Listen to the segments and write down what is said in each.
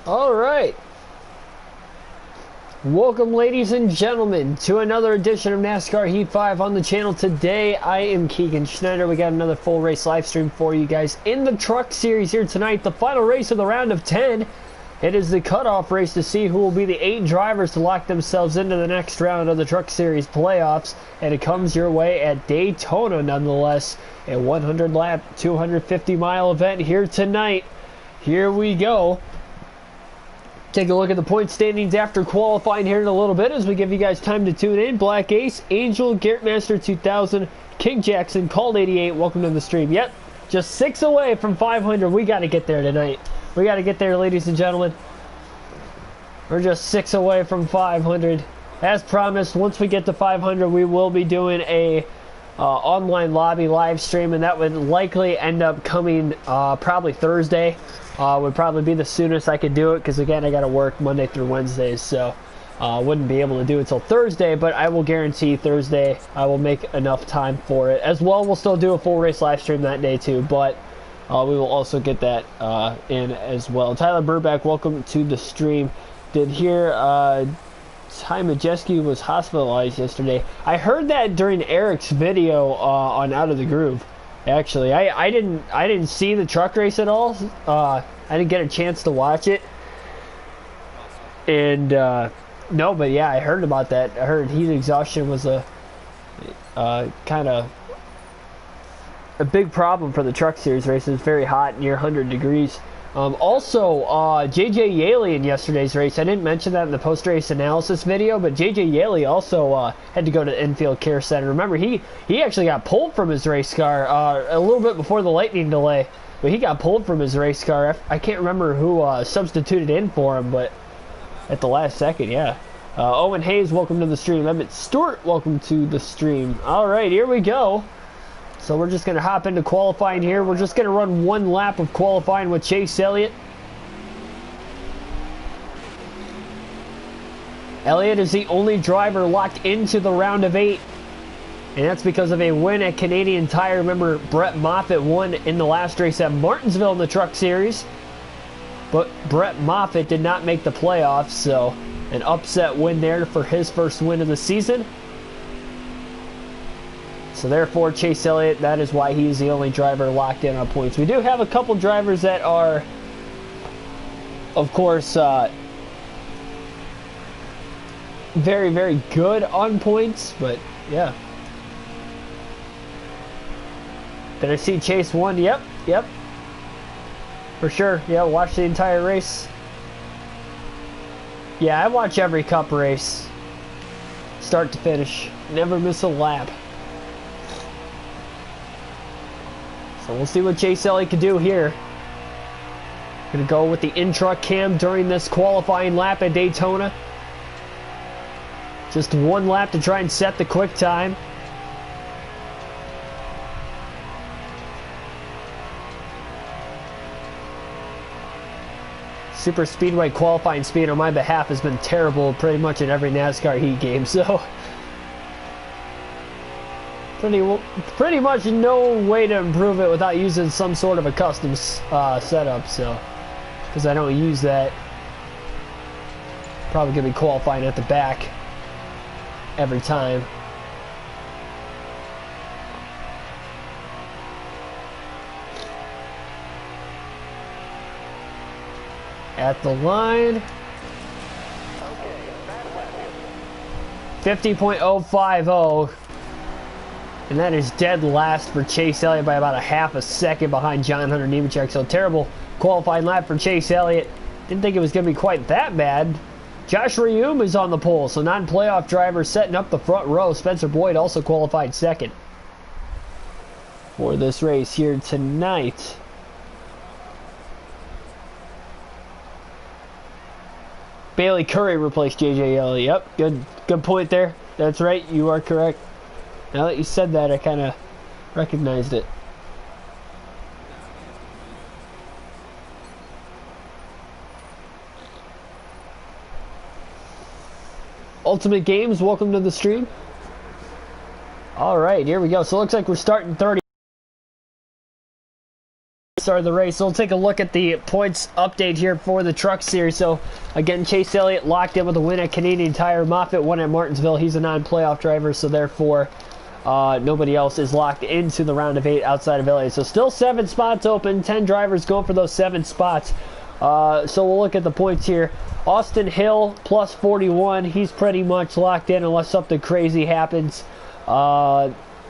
All right. Welcome, ladies and gentlemen, to another edition of NASCAR Heat 5 on the channel. Today, I am Keegan Schneider. We got another full race live stream for you guys in the truck series here tonight. The final race of the round of 10. It is the cutoff race to see who will be the 8 drivers to lock themselves into the next round of the truck series playoffs. And it comes your way at Daytona, nonetheless. A 100-lap, 250-mile event here tonight. Here we go. Take a look at the point standings after qualifying here in a little bit as we give you guys time to tune in. Black Ace, Angel, Garrett Master 2000, King Jackson, Called 88. Welcome to the stream. Yep, just 6 away from 500. We got to get there tonight. We got to get there, ladies and gentlemen. We're just 6 away from 500. As promised, once we get to 500, we will be doing a online lobby live stream, and that would likely end up coming probably Thursday. Would probably be the soonest I could do it, because again, I got to work Monday through Wednesdays, so wouldn't be able to do it till Thursday, but I will guarantee Thursday I will make enough time for it. As well, we'll still do a full race live stream that day too, but we will also get that in as well. Tyler Burback, welcome to the stream. Did hear Ty Majeski was hospitalized yesterday. I heard that during Eric's video on Out of the Groove. Actually, I didn't see the truck race at all. I didn't get a chance to watch it. And no, but yeah, I heard about that. I heard heat exhaustion was a kind of a big problem for the truck series races. It's very hot, near 100 degrees. Also, JJ Yaley in yesterday's race, I didn't mention that in the post-race analysis video, but JJ Yaley also had to go to the infield care center. Remember, he actually got pulled from his race car a little bit before the lightning delay, but he got pulled from his race car. I can't remember who substituted in for him, but at the last second, yeah. Owen Hayes, welcome to the stream. Emmett Stewart, welcome to the stream. All right, here we go. So we're just going to hop into qualifying here. We're just going to run one lap of qualifying with Chase Elliott. Elliott is the only driver locked into the round of 8. And that's because of a win at Canadian Tire. Remember, Brett Moffitt won in the last race at Martinsville in the Truck Series. But Brett Moffitt did not make the playoffs, so an upset win there for his first win of the season. So therefore, Chase Elliott, that is why he's the only driver locked in on points. We do have a couple drivers that are, of course, very, very good on points, but yeah. Did I see Chase won? Yep. For sure. Yeah, watch the entire race. Yeah, I watch every Cup race. Start to finish. Never miss a lap. So we'll see what Chase Elliott can do here. Gonna go with the in-truck cam during this qualifying lap at Daytona. Just one lap to try and set the quick time. Super Speedway qualifying speed on my behalf has been terrible pretty much in every NASCAR Heat game, so pretty much no way to improve it without using some sort of a custom setup, so because I don't use that. Probably gonna be qualifying at the back every time. At the line, 50.050. And that is dead last for Chase Elliott by about a half a second behind John Hunter Nemechek. So terrible qualifying lap for Chase Elliott. Didn't think it was going to be quite that bad. Josh Reaume is on the pole, so non-playoff driver setting up the front row. Spencer Boyd also qualified second for this race here tonight. Bailey Curry replaced JJ Elliott. Yep, good point there. That's right, you are correct. Now that you said that, I kind of recognized it. Ultimate Games, welcome to the stream. All right, here we go. So it looks like we're starting 30. Start of the race. So we'll take a look at the points update here for the Truck Series. So again, Chase Elliott locked in with a win at Canadian Tire. Moffitt won at Martinsville. He's a non-playoff driver, so therefore nobody else is locked into the round of 8 outside of Elliott. So still 7 spots open, 10 drivers going for those 7 spots. So we'll look at the points here. Austin Hill plus 41. He's pretty much locked in unless something crazy happens.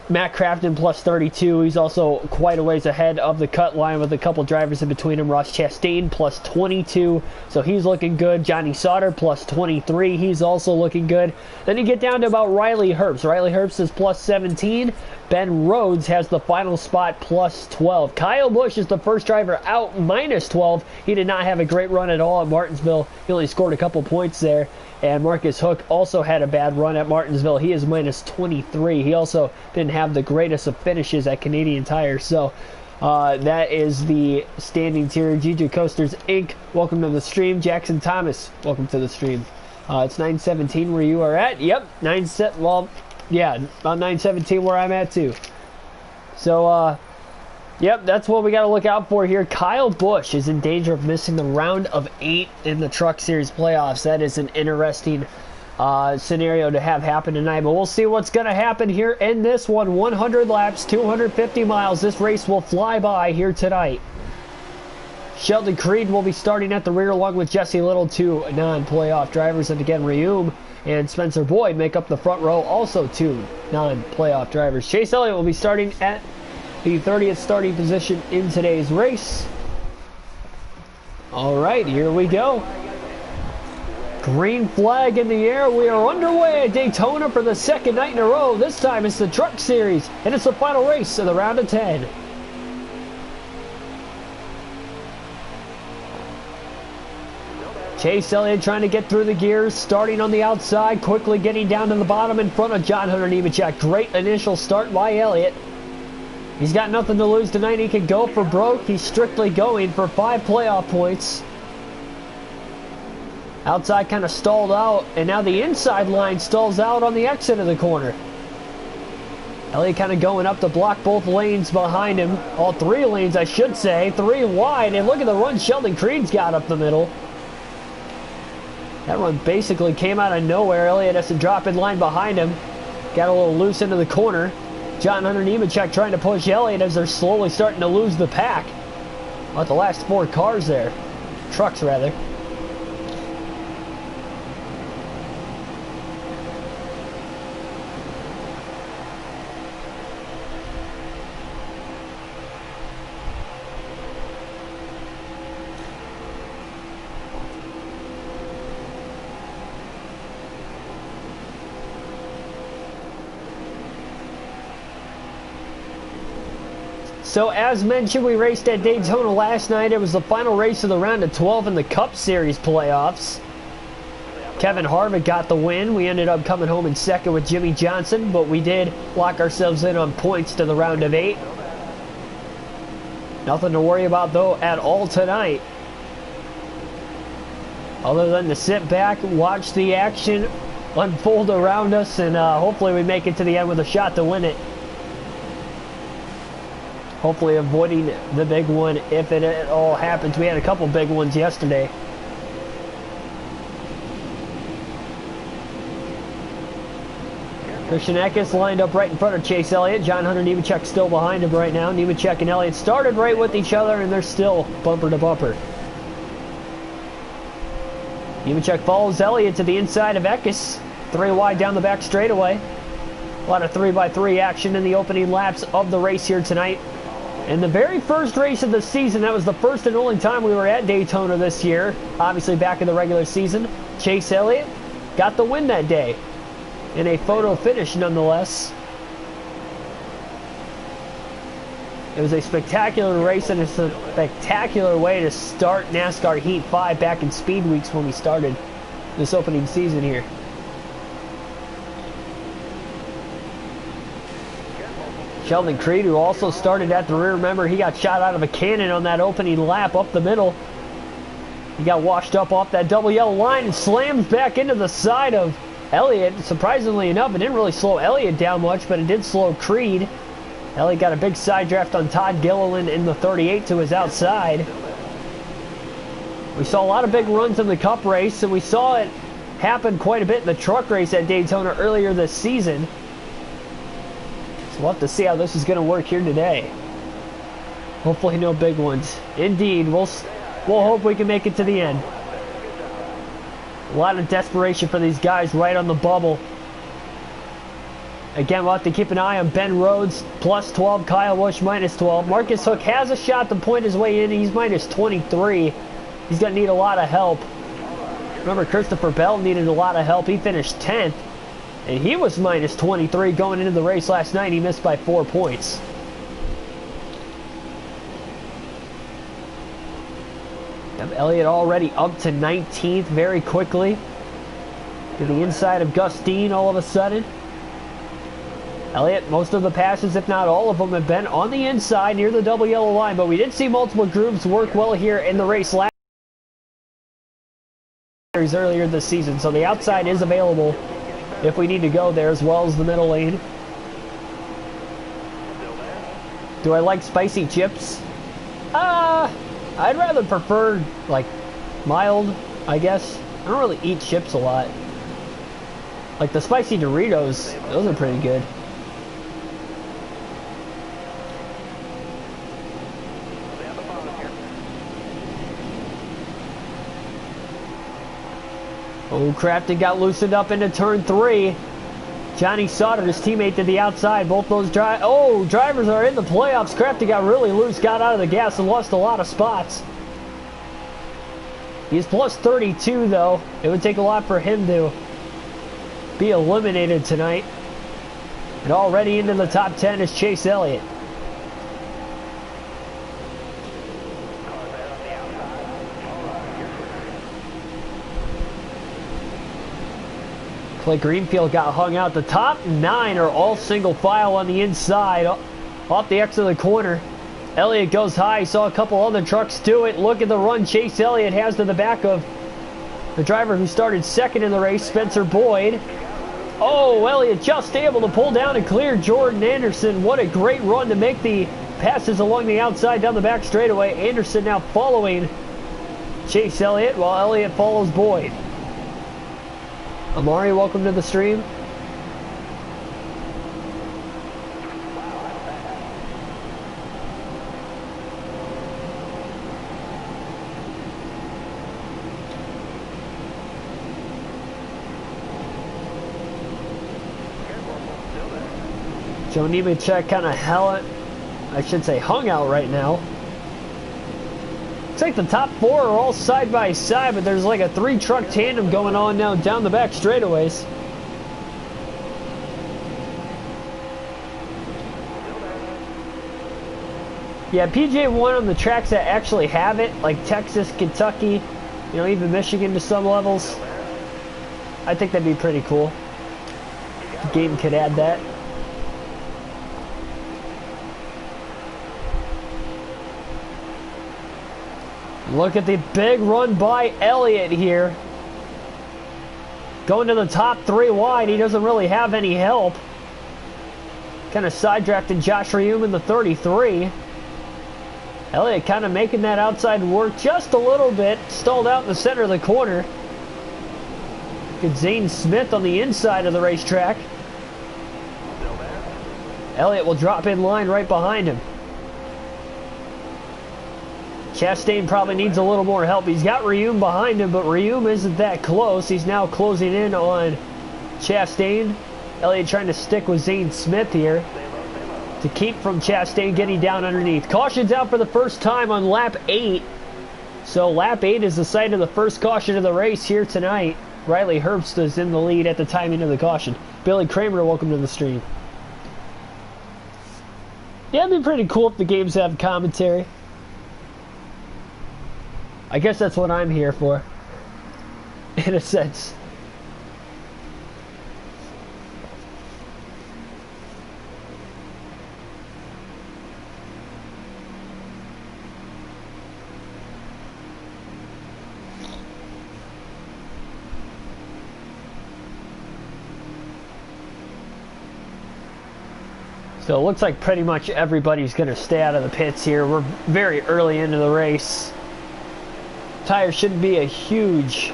Matt Crafton plus 32. He's also quite a ways ahead of the cut line with a couple drivers in between him. Ross Chastain plus 22. So he's looking good. Johnny Sauter plus 23. He's also looking good. Then you get down to about Riley Herbst. Riley Herbst is plus 17. Ben Rhodes has the final spot plus 12. Kyle Busch is the first driver out minus 12. He did not have a great run at all at Martinsville. He only scored a couple points there. And Marcus Hook also had a bad run at Martinsville. He is minus 23. He also didn't have the greatest of finishes at Canadian Tire. So that is the standings here. GJ Coasters Inc., welcome to the stream. Jackson Thomas, welcome to the stream. It's 9:17 where you are at. Yep, well, yeah, about 9:17 where I'm at too. So, yep, that's what we got to look out for here. Kyle Busch is in danger of missing the round of 8 in the Truck Series playoffs. That is an interesting scenario to have happen tonight, but we'll see what's going to happen here in this one. 100 laps, 250 miles. This race will fly by here tonight. Sheldon Creed will be starting at the rear along with Jesse Little, 2 non-playoff drivers, and again, Reum and Spencer Boyd make up the front row, also 2 non-playoff drivers. Chase Elliott will be starting at the 30th starting position in today's race. All right, here we go. Green flag in the air. We are underway at Daytona for the second night in a row. This time it's the Truck Series, and it's the final race of the round of 10. Chase Elliott trying to get through the gears, starting on the outside, quickly getting down to the bottom in front of John Hunter Nemechek. Great initial start by Elliott. He's got nothing to lose tonight. He can go for broke. He's strictly going for 5 playoff points. Outside kind of stalled out, and now the inside line stalls out on the exit of the corner. Elliott kind of going up to block both lanes behind him. All 3 lanes, I should say. 3 wide, and look at the run Sheldon Creed's got up the middle. That one basically came out of nowhere. Elliott has to drop in line behind him. Got a little loose into the corner. John Hunter Nemechek trying to push Elliott as they're slowly starting to lose the pack. About the last 4 cars there. Trucks, rather. So as mentioned, we raced at Daytona last night. It was the final race of the round of 12 in the Cup Series playoffs. Kevin Harvick got the win. We ended up coming home in second with Jimmy Johnson, but we did lock ourselves in on points to the round of 8. Nothing to worry about, though, at all tonight. Other than to sit back, watch the action unfold around us, and hopefully we make it to the end with a shot to win it. Hopefully avoiding the big one if it at all happens. We had a couple big ones yesterday. Christian Eckes lined up right in front of Chase Elliott. John Hunter Nemechek still behind him right now. Nemechek and Elliott started right with each other, and they're still bumper to bumper. Nemechek follows Elliott to the inside of Eckes. 3 wide down the back straightaway. A lot of 3x3 action in the opening laps of the race here tonight. In the very first race of the season, that was the first and only time we were at Daytona this year, obviously back in the regular season, Chase Elliott got the win that day in a photo finish nonetheless. It was a spectacular race and a spectacular way to start NASCAR Heat 5 back in Speed Weeks when we started this opening season here. Sheldon Creed, who also started at the rear. Remember, he got shot out of a cannon on that opening lap up the middle. He got washed up off that double yellow line and slams back into the side of Elliott. Surprisingly enough, it didn't really slow Elliott down much, but it did slow Creed. Elliott got a big side draft on Todd Gilliland in the 38 to his outside. We saw a lot of big runs in the Cup race, and we saw it happen quite a bit in the truck race at Daytona earlier this season. So we'll have to see how this is going to work here today. Hopefully no big ones. Indeed, we'll hope we can make it to the end. A lot of desperation for these guys right on the bubble. Again, we'll have to keep an eye on Ben Rhodes, plus 12, Kyle Busch, minus 12. Marcus Hook has a shot to point his way in. He's minus 23. He's going to need a lot of help. Remember, Christopher Bell needed a lot of help. He finished 10th, and he was minus 23 going into the race last night. He missed by 4 points. Elliott already up to 19th very quickly. To the inside of Gustine all of a sudden. Elliott, most of the passes, if not all of them, have been on the inside near the double yellow line, but we did see multiple grooves work well here in the race last earlier this season, so the outside is available if we need to go there, as well as the middle lane. Do I like spicy chips? I'd rather prefer, like, mild, I guess. I don't really eat chips a lot. Like the spicy Doritos, those are pretty good. Oh, Crafton got loosened up into turn 3. Johnny Sauter, his teammate, to the outside. Both those drivers are in the playoffs. Crafton got really loose, got out of the gas, and lost a lot of spots. He's plus 32, though. It would take a lot for him to be eliminated tonight. And already into the top 10 is Chase Elliott. Clay Greenfield got hung out. The top 9 are all single file on the inside, off the exit of the corner. Elliott goes high. Saw a couple other trucks do it. Look at the run Chase Elliott has to the back of the driver who started second in the race, Spencer Boyd. Oh, Elliott just able to pull down and clear Jordan Anderson. What a great run to make the passes along the outside down the back straightaway. Anderson now following Chase Elliott while Elliott follows Boyd. Amari, welcome to the stream. Joe Nemechek kind of hung out right now. Looks like the top 4 are all side by side, but there's like a 3-truck tandem going on now down the back straightaways. Yeah, PJ1 on the tracks that actually have it, like Texas, Kentucky, you know, even Michigan to some levels. I think that'd be pretty cool. The game could add that. Look at the big run by Elliott here. Going to the top 3 wide. He doesn't really have any help. Kind of side drafted Josh Reaume in the 33. Elliott kind of making that outside work just a little bit. Stalled out in the center of the corner. Good Zane Smith on the inside of the racetrack. Elliott will drop in line right behind him. Chastain probably needs a little more help. He's got Reaume behind him, but Reaume isn't that close. He's now closing in on Chastain. Elliott trying to stick with Zane Smith here to keep from Chastain getting down underneath. Caution's out for the first time on lap 8. So lap 8 is the site of the first caution of the race here tonight. Riley Herbst is in the lead at the timing of the caution. Billy Kramer, welcome to the stream. Yeah, it'd be pretty cool if the games have commentary. I guess that's what I'm here for, in a sense. So it looks like pretty much everybody's going to stay out of the pits here. We're very early into the race. Tires shouldn't be a huge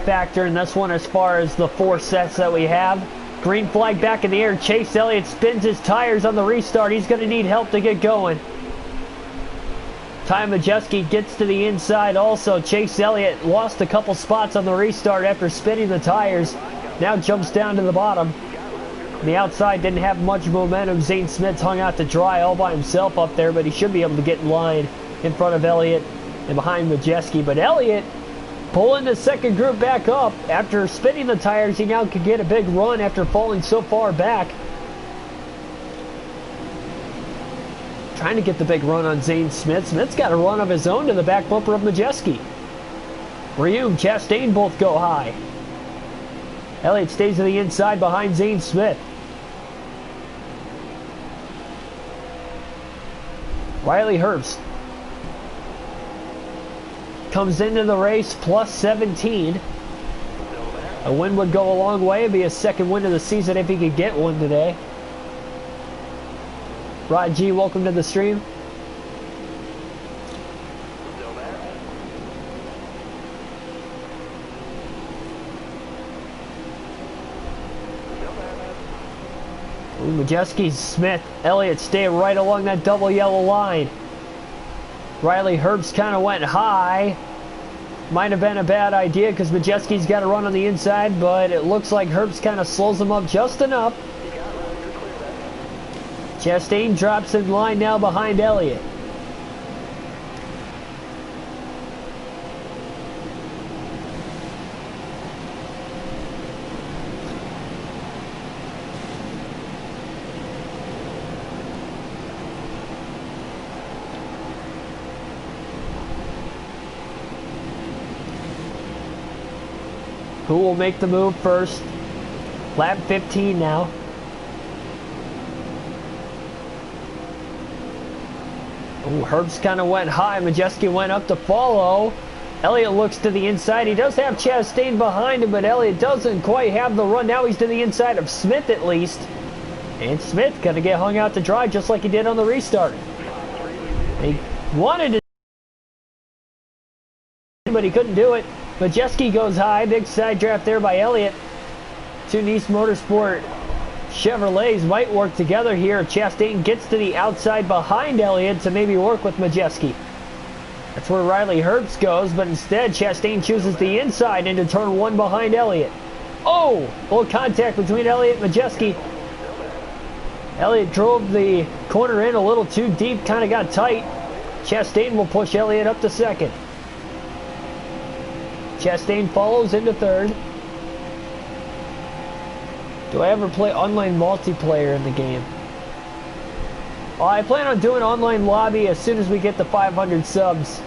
factor in this one as far as the 4 sets that we have. Green flag back in the air. Chase Elliott spins his tires on the restart. He's going to need help to get going. Ty Majeski gets to the inside also. Chase Elliott lost a couple spots on the restart after spinning the tires. Now jumps down to the bottom. On the outside didn't have much momentum. Zane Smith hung out to dry all by himself up there, but he should be able to get in line in front of Elliott and behind Majeski. But Elliott pulling the second group back up. After spinning the tires, he now can get a big run after falling so far back. Trying to get the big run on Zane Smith. Smith's got a run of his own to the back bumper of Majeski. Reum, Chastain both go high. Elliott stays to the inside behind Zane Smith. Riley Herbst comes into the race plus 17. A win would go a long way. It'd be his second win of the season if he could get one today. Rod G, welcome to the stream. Majeski, Smith, Elliott stay right along that double yellow line. Riley Herbst kind of went high. Might have been a bad idea because Majeski's got to run on the inside, but it looks like Herbst kind of slows him up just enough. Chastain drops in line now behind Elliott. Who will make the move first? Lap 15 now. Ooh, Herbst kind of went high. Majeski went up to follow. Elliott looks to the inside. He does have Chastain behind him, but Elliott doesn't quite have the run. Now he's to the inside of Smith at least. And Smith going to get hung out to dry just like he did on the restart. He wanted to, but he couldn't do it. Majeski goes high. Big side draft there by Elliott. Two Nice Motorsport Chevrolets might work together here. Chastain gets to the outside behind Elliott to maybe work with Majeski. That's where Riley Herbst goes, but instead Chastain chooses the inside into turn 1 behind Elliott. Oh! Full contact between Elliott and Majeski. Elliott drove the corner in a little too deep, kind of got tight. Chastain will push Elliott up to second. Chastain follows into third. Do I ever play online multiplayer in the game? Well, I plan on doing online lobby as soon as we get to 500 subs.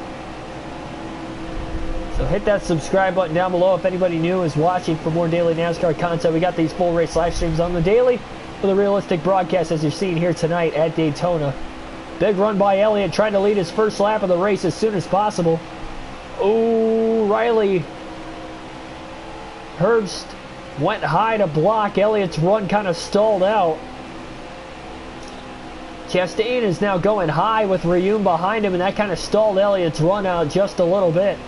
So hit that subscribe button down below if anybody new is watching for more daily NASCAR content. We got these full race live streams on the daily with a realistic broadcast as you're seeing here tonight at Daytona. Big run by Elliott trying to lead his first lap of the race as soon as possible. Oh, Riley Herbst went high to block. Elliott's run kind of stalled out. Chastain is now going high with Reum behind him, and that kind of stalled Elliott's run out just a little bit.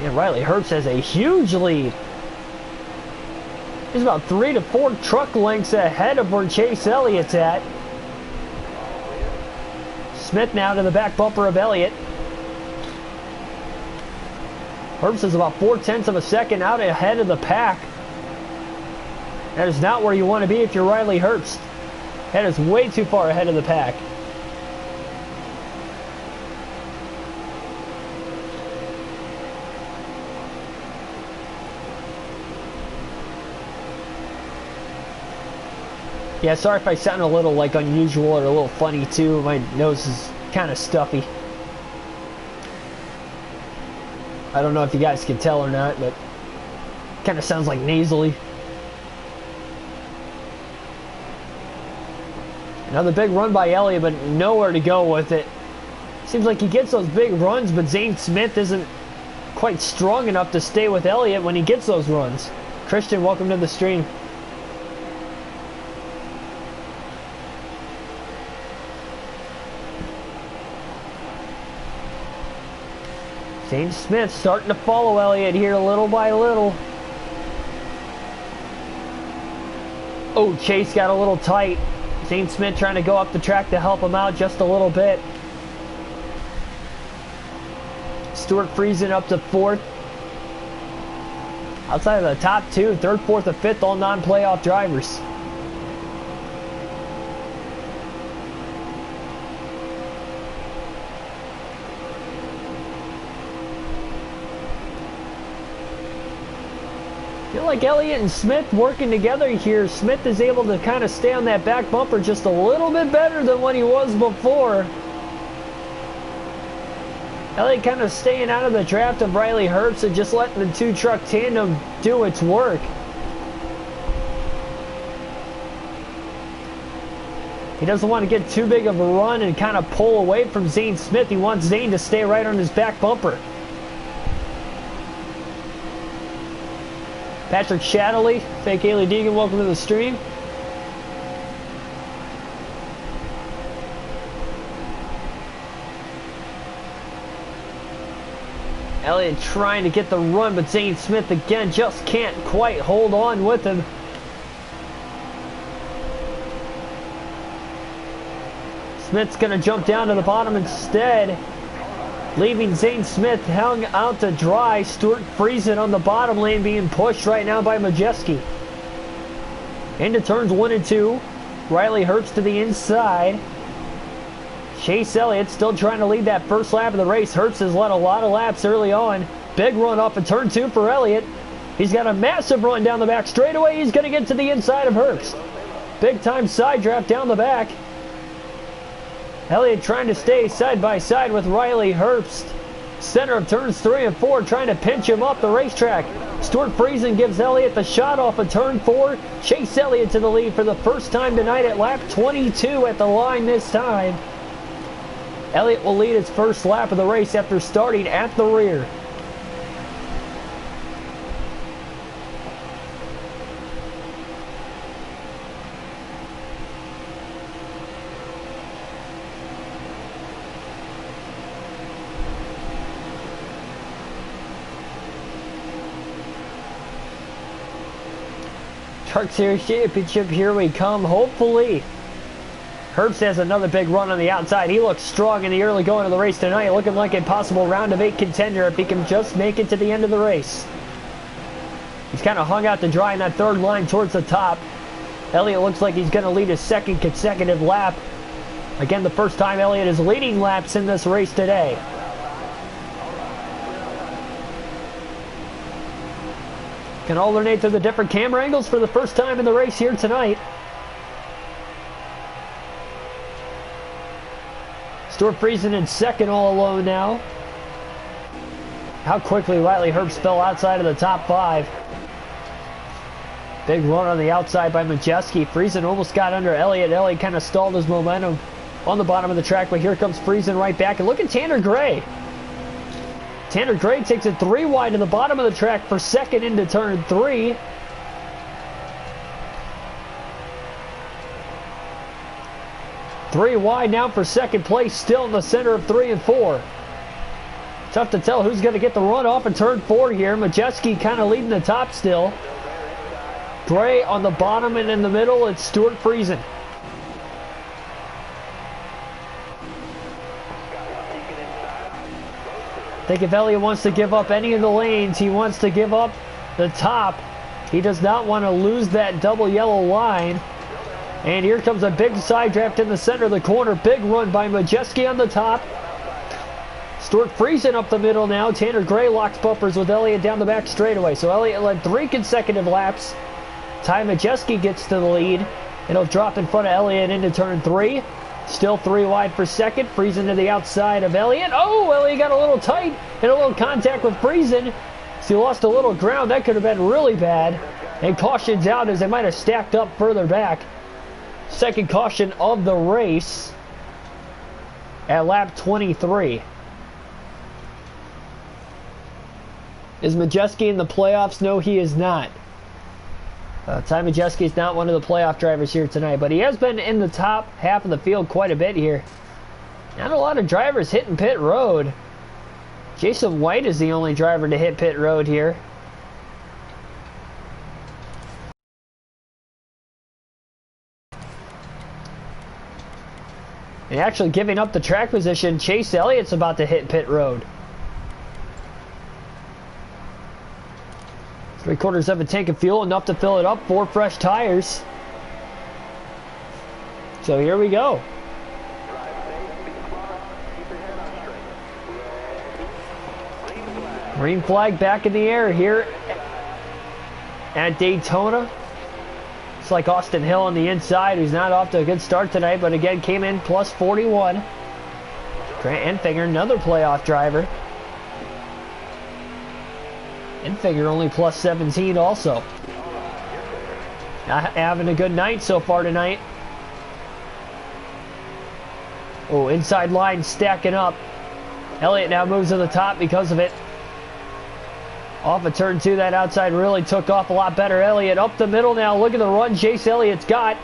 And Riley Herbst has a huge lead. He's about 3 to 4 truck lengths ahead of where Chase Elliott's at. Smith now to the back bumper of Elliott. Herbst is about 4/10 of a second out ahead of the pack. That is not where you want to be if you're Riley Herbst. That is way too far ahead of the pack. Yeah, sorry if I sound a little like unusual or a little funny too. My nose is kind of stuffy. I don't know if you guys can tell or not, but kind of sounds like nasally. Another big run by Elliott, but nowhere to go with it. Seems like he gets those big runs, but Zane Smith isn't quite strong enough to stay with Elliott when he gets those runs. Christian, welcome to the stream. Zane Smith starting to follow Elliott here little by little. Oh, Chase got a little tight. Zane Smith trying to go up the track to help him out just a little bit. Stuart Friesen up to 4th. Outside of the top 2, 3rd, 4th, and 5th, all non-playoff drivers. I feel like Elliott and Smith working together here. Smith is able to kind of stay on that back bumper just a little bit better than what he was before. Elliott kind of staying out of the draft of Riley Herbst and just letting the two-truck tandem do its work. He doesn't want to get too big of a run and kind of pull away from Zane Smith. He wants Zane to stay right on his back bumper. Patrick Shadley, fake Haley Deegan, welcome to the stream. Elliott trying to get the run, but Zane Smith again just can't quite hold on with him. Smith's going to jump down to the bottom instead, leaving Zane Smith hung out to dry. Stuart Friesen on the bottom lane being pushed right now by Majeski. Into turns 1 and 2. Riley Herbst to the inside. Chase Elliott still trying to lead that first lap of the race. Herbst has led a lot of laps early on. Big run off of turn 2 for Elliott. He's got a massive run down the back straightaway. He's going to get to the inside of Herbst. Big time side draft down the back. Elliott trying to stay side by side with Riley Herbst. Center of turns 3 and 4 trying to pinch him off the racetrack. Stuart Friesen gives Elliott the shot off of turn 4. Chase Elliott to the lead for the first time tonight at lap 22 at the line this time. Elliott will lead his first lap of the race after starting at the rear. Truck Series Championship, here we come, hopefully. Herbst has another big run on the outside. He looks strong in the early going of the race tonight, looking like a possible round of 8 contender if he can just make it to the end of the race. He's kind of hung out to dry in that third line towards the top. Elliott looks like he's going to lead his second consecutive lap. Again, the first time Elliott is leading laps in this race today. Can alternate through the different camera angles for the first time in the race here tonight. Stuart Friesen in second all alone now. How quickly Riley Herbst fell outside of the top 5. Big run on the outside by Majeski. Friesen almost got under Elliott. Elliott kind of stalled his momentum on the bottom of the track, but here comes Friesen right back. And look at Tanner Gray. Tanner Gray takes it 3 wide to the bottom of the track for second into turn 3. Three wide now for second place, still in the center of 3 and 4. Tough to tell who's going to get the run off in turn 4 here. Majeski kind of leading the top still. Gray on the bottom, and in the middle it's Stuart Friesen. I think if Elliott wants to give up any of the lanes, he wants to give up the top. He does not want to lose that double yellow line. And here comes a big side draft in the center of the corner. Big run by Majeski on the top. Stuart Friesen up the middle now. Tanner Gray locks bumpers with Elliott down the back straightaway. So Elliott led 3 consecutive laps. Ty Majeski gets to the lead. And he'll drop in front of Elliott into turn 3. Still 3 wide for second. Friesen to the outside of Elliott. Oh, Elliott got a little tight and a little contact with Friesen. So he lost a little ground. That could have been really bad. And cautions out as they might have stacked up further back. Second caution of the race at lap 23. Is Majeski in the playoffs? No, he is not. Ty Majeski is not one of the playoff drivers here tonight, but he has been in the top half of the field quite a bit here. Not a lot of drivers hitting pit road. Jason White is the only driver to hit pit road here. And actually giving up the track position, Chase Elliott's about to hit pit road. 3/4 of a tank of fuel, enough to fill it up, 4 fresh tires. So here we go. Green flag back in the air here at Daytona. It's like Austin Hill on the inside, who's not off to a good start tonight, but again came in plus 41. Grant Enfinger, another playoff driver. Enfinger only plus 17 also. Not having a good night so far tonight. Oh, inside line stacking up. Elliott now moves to the top because of it. Off of turn 2, that outside really took off a lot better. Elliott up the middle now. Look at the run Chase Elliott's got.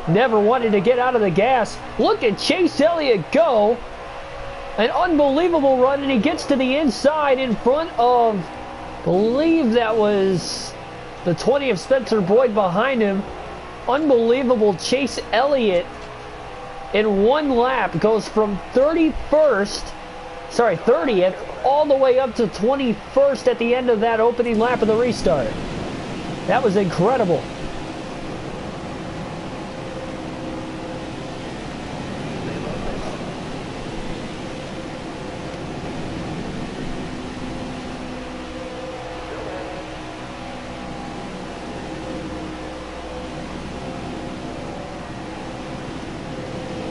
Never wanted to get out of the gas. Look at Chase Elliott go. An unbelievable run, and he gets to the inside in front of, I believe that was the 20 of Spencer Boyd behind him. Unbelievable. Chase Elliott in one lap goes from 30th all the way up to 21st at the end of that opening lap of the restart. That was incredible.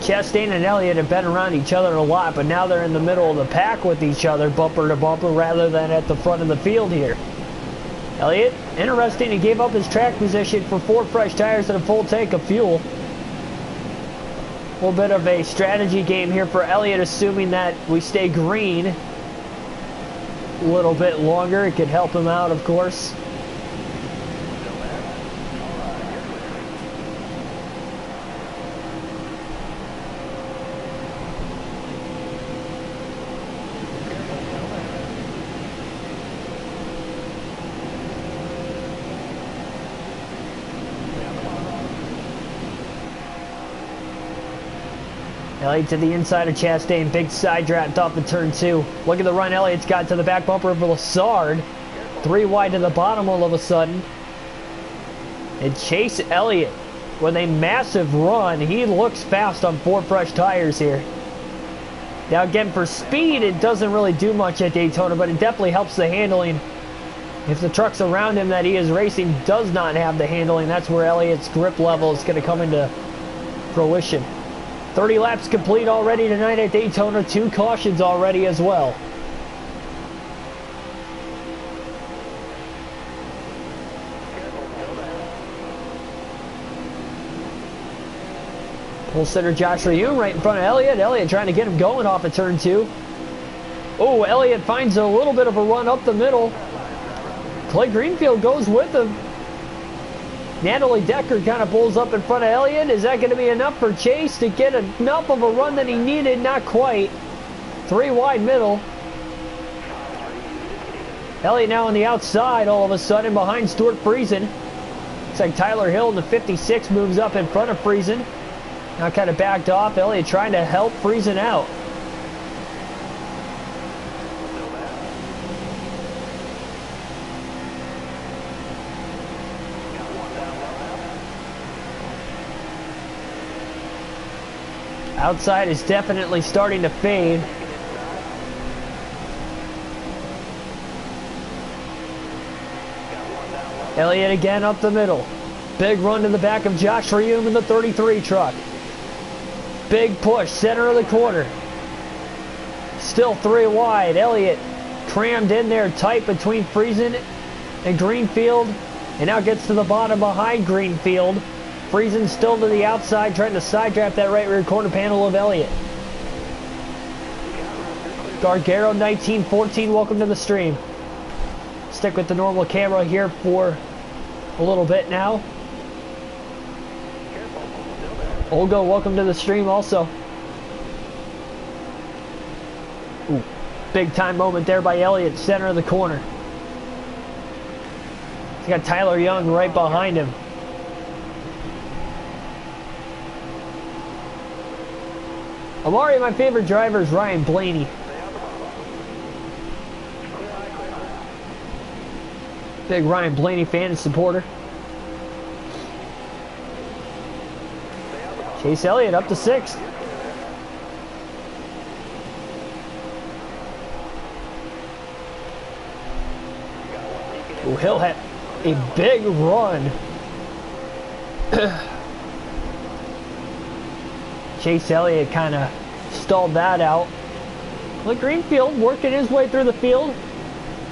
Chastain and Elliott have been around each other a lot, but now they're in the middle of the pack with each other, bumper to bumper, rather than at the front of the field here. Elliott, interesting, he gave up his track position for 4 fresh tires and a full tank of fuel. A little bit of a strategy game here for Elliott, assuming that we stay green a little bit longer. It could help him out, of course. Elliott to the inside of Chastain. Big side draft off of turn 2. Look at the run Elliott's got to the back bumper of Lassard. 3 wide to the bottom all of a sudden. And Chase Elliott with a massive run. He looks fast on 4 fresh tires here. Now again, for speed, it doesn't really do much at Daytona, but it definitely helps the handling. If the trucks around him that he is racing does not have the handling, that's where Elliott's grip level is going to come into fruition. 30 laps complete already tonight at Daytona. 2 cautions already as well. Pole sitter Josh Reaume right in front of Elliott. Elliott trying to get him going off of turn 2. Oh, Elliott finds a little bit of a run up the middle. Clay Greenfield goes with him. Natalie Decker kind of pulls up in front of Elliott. Is that going to be enough for Chase to get enough of a run that he needed? Not quite. 3 wide middle. Elliott now on the outside all of a sudden behind Stuart Friesen. Looks like Tyler Hill in the 56 moves up in front of Friesen. Now kind of backed off. Elliott trying to help Friesen out. Outside is definitely starting to fade. Elliott again up the middle. Big run to the back of Josh Reaume in the 33 truck. Big push, center of the corner. Still 3 wide. Elliott crammed in there tight between Friesen and Greenfield. And now gets to the bottom behind Greenfield. Freezing still to the outside, trying to side draft that right rear corner panel of Elliott. Gargaro 1914, welcome to the stream. Stick with the normal camera here for a little bit now. Olga, welcome to the stream also. Ooh, big time moment there by Elliott, center of the corner. He's got Tyler Young right behind him. Amari, my favorite driver is Ryan Blaney. Big Ryan Blaney fan and supporter. Chase Elliott up to 6th. Ooh, he'll have a big run. Chase Elliott kind of stalled that out. Look, Greenfield working his way through the field.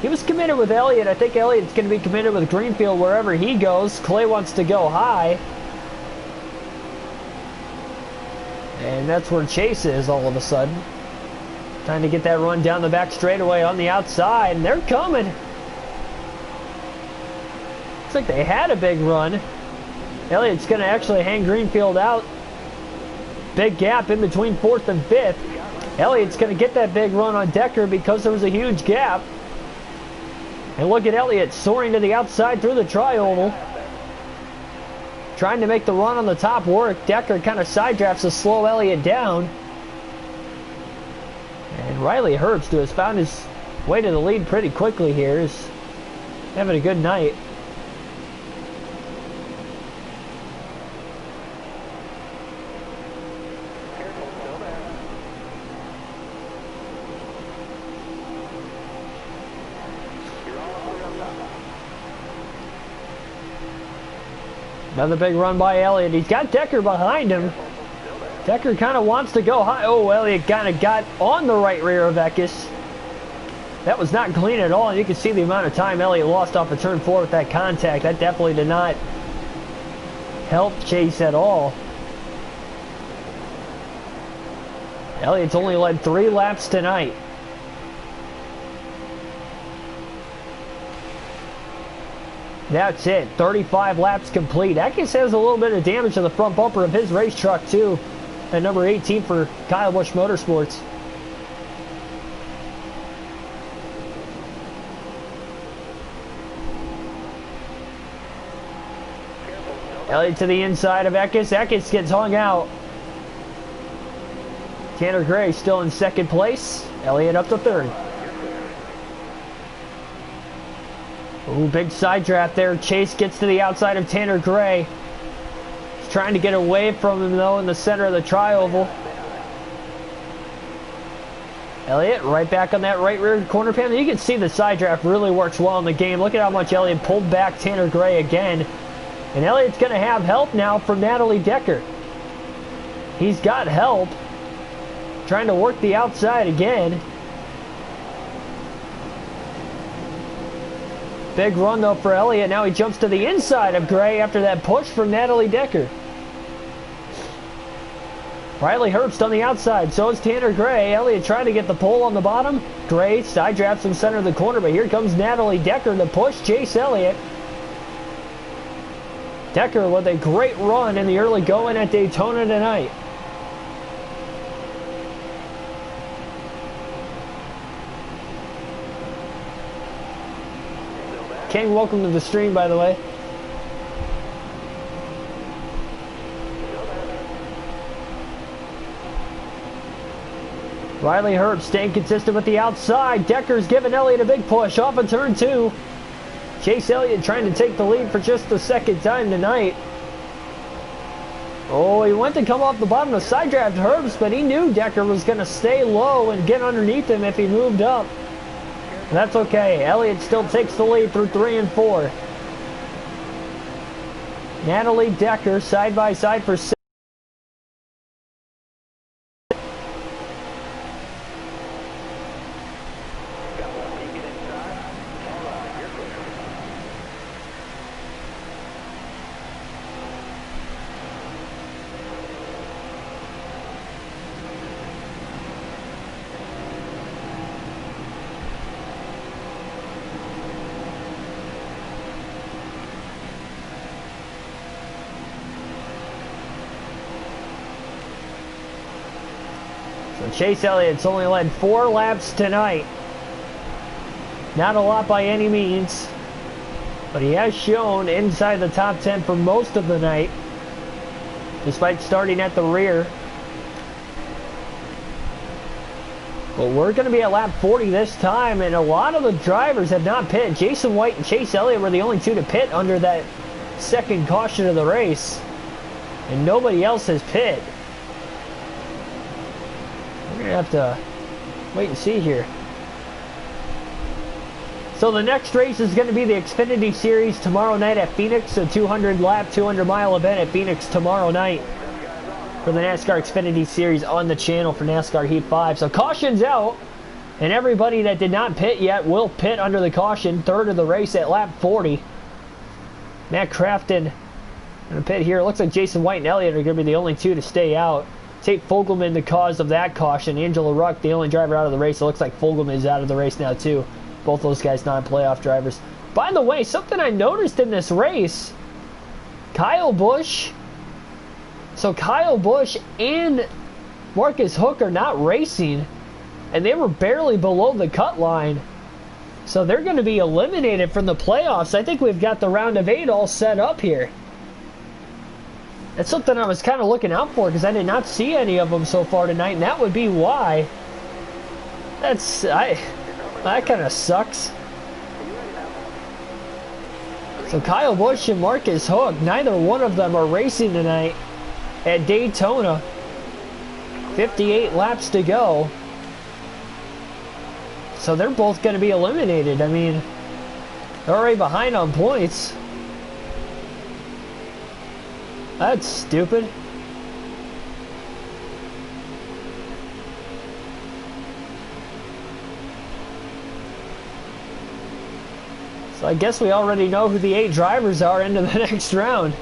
He was committed with Elliott. I think Elliott's going to be committed with Greenfield wherever he goes. Clay wants to go high. And that's where Chase is all of a sudden. Trying to get that run down the back straightaway on the outside. And they're coming. Looks like they had a big run. Elliott's going to actually hang Greenfield out. Big gap in between 4th and 5th. Elliott's going to get that big run on Decker because there was a huge gap. And look at Elliott soaring to the outside through the tri-oval. Trying to make the run on the top work. Decker kind of side drafts to slow Elliott down. And Riley Herbst, who has found his way to the lead pretty quickly here, is having a good night. Another big run by Elliott. He's got Decker behind him. Decker kind of wants to go high. Oh, Elliott kind of got on the right rear of Eckes. That was not clean at all. And you can see the amount of time Elliott lost off of turn 4 with that contact. That definitely did not help Chase at all. Elliott's only led 3 laps tonight. That's it. 35 laps complete. Eckes has a little bit of damage to the front bumper of his race truck too. At number 18 for Kyle Busch Motorsports. Elliott to the inside of Eckes. Eckes gets hung out. Tanner Gray still in 2nd place. Elliott up to 3rd. Ooh, big side draft there. Chase gets to the outside of Tanner Gray. He's trying to get away from him, though, in the center of the tri-oval. Elliott right back on that right rear corner panel. You can see the side draft really works well in the game. Look at how much Elliott pulled back Tanner Gray again. And Elliott's going to have help now from Natalie Decker. He's got help. Trying to work the outside again. Big run, though, for Elliott. Now he jumps to the inside of Gray after that push from Natalie Decker. Riley Herbst on the outside. So is Tanner Gray. Elliott trying to get the pole on the bottom. Gray side drafts in center of the corner, but here comes Natalie Decker to push Chase Elliott. Decker with a great run in the early going at Daytona tonight. King, welcome to the stream, by the way. Riley Herbst staying consistent with the outside. Decker's giving Elliott a big push off of turn 2. Chase Elliott trying to take the lead for just the 2nd time tonight. Oh, he went to come off the bottom of side draft Herbst, but he knew Decker was going to stay low and get underneath him if he moved up. That's okay. Elliott still takes the lead through 3 and 4. Natalie Decker side by side for 6. Chase Elliott's only led 4 laps tonight. Not a lot by any means, but he has shown inside the top 10 for most of the night, despite starting at the rear. But we're going to be at lap 40 this time, and a lot of the drivers have not pit. Jason White and Chase Elliott were the only 2 to pit under that second caution of the race, and nobody else has pit. We're going to have to wait and see here. So the next race is going to be the Xfinity Series tomorrow night at Phoenix, a 200-lap, 200-mile event at Phoenix tomorrow night for the NASCAR Xfinity Series on the channel for NASCAR Heat 5. So caution's out, and everybody that did not pit yet will pit under the caution, third of the race at lap 40. Matt Crafton going to pit here. It looks like Jason White and Elliott are going to be the only 2 to stay out. Tate Fogelman the cause of that caution. Angela Ruck, the only driver out of the race. It looks like Fogelman is out of the race now too. Both those guys non-playoff drivers. By the way, something I noticed in this race, Kyle Busch. So Kyle Busch and Marcus Hook are not racing, and they were barely below the cut line. So they're going to be eliminated from the playoffs. I think we've got the round of 8 all set up here. That's something I was kind of looking out for because I did not see any of them so far tonight, and that would be why. That kind of sucks. So Kyle Busch and Marcus Hook, neither one of them are racing tonight at Daytona. 58 laps to go. So they're both going to be eliminated. I mean, they're already behind on points. That's stupid. So I guess we already know who the 8 drivers are into the next round.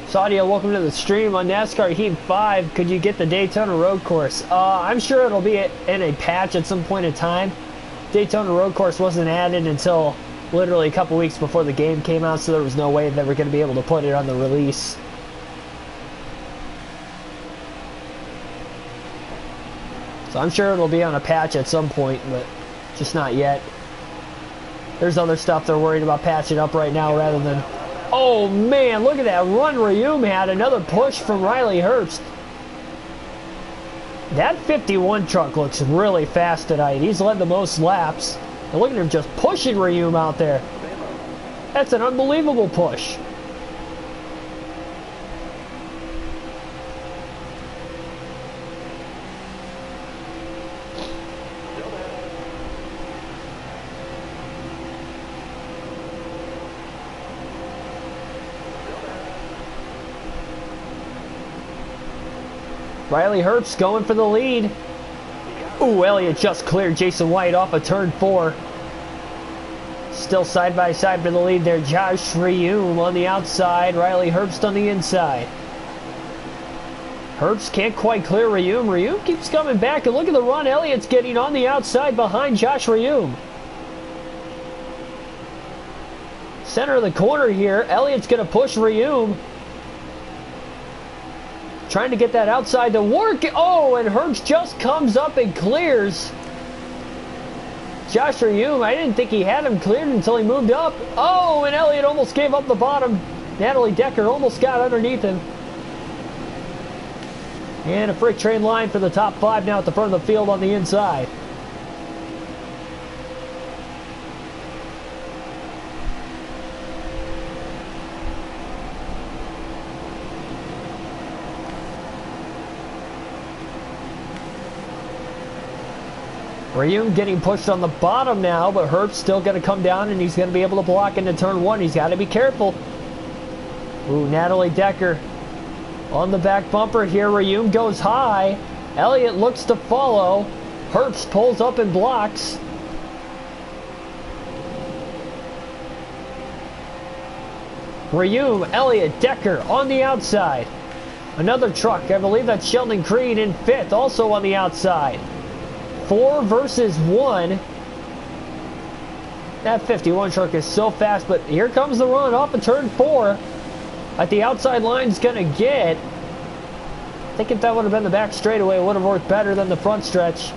Sadia, welcome to the stream on NASCAR Heat 5. Could you get the Daytona Road Course? I'm sure it'll be in a patch at some point in time. Daytona Road Course wasn't added until literally a couple weeks before the game came out, so there was no way they were going to be able to put it on the release. So I'm sure it'll be on a patch at some point, but just not yet. There's other stuff they're worried about patching up right now rather than... Oh man, look at that run Reaume had. Another push from Riley Herbst. That 51 truck looks really fast tonight. He's led the most laps. And look at him just pushing Reaume out there. That's an unbelievable push. Riley Herbst going for the lead. Ooh, Elliott just cleared Jason White off of turn 4. Still side by side for the lead there. Josh Reaume on the outside. Riley Herbst on the inside. Herbst can't quite clear Reaume. Reaume keeps coming back, and look at the run Elliott's getting on the outside behind Josh Reaume. Center of the corner here. Elliott's going to push Reaume. Trying to get that outside to work. Oh, and Herbst just comes up and clears Josh Reaume. I didn't think he had him cleared until he moved up. Oh, and Elliott almost gave up the bottom. Natalie Decker almost got underneath him. And a freight train line for the top 5 now at the front of the field on the inside. Reaume getting pushed on the bottom now, but Herbst's still going to come down, and he's going to be able to block into turn 1. He's got to be careful. Ooh, Natalie Decker on the back bumper here. Reaume goes high. Elliott looks to follow. Herbst pulls up and blocks. Reaume, Elliott, Decker on the outside. Another truck, I believe that's Sheldon Creed in 5th, also on the outside. 4 versus 1. That 51 truck is so fast, but here comes the run off of turn 4. At the outside line's going to get I think if that would have been the back straightaway, it would have worked better than the front stretch.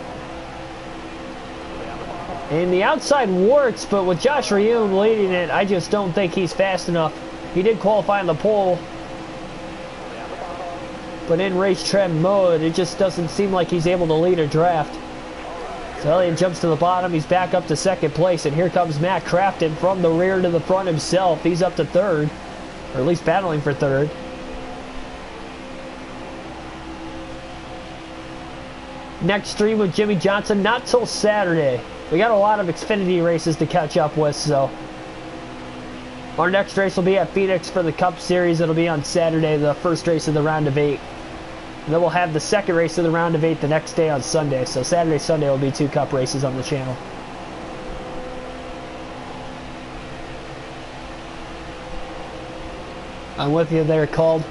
And the outside works, but with Josh Reune leading it, I just don't think he's fast enough. He did qualify on the pole, but in racetrack mode, it just doesn't seem like he's able to lead a draft. So Elliott jumps to the bottom. He's back up to second place, and here comes Matt Crafton from the rear to the front himself. He's up to third, or at least battling for third. Next stream with Jimmy Johnson, not till Saturday. We got a lot of Xfinity races to catch up with, so our next race will be at Phoenix for the Cup Series. It'll be on Saturday, the first race of the round of 8. And then we'll have the second race of the round of 8 the next day on Sunday. So Saturday, Sunday will be 2 Cup races on the channel. I'm with you there, Called.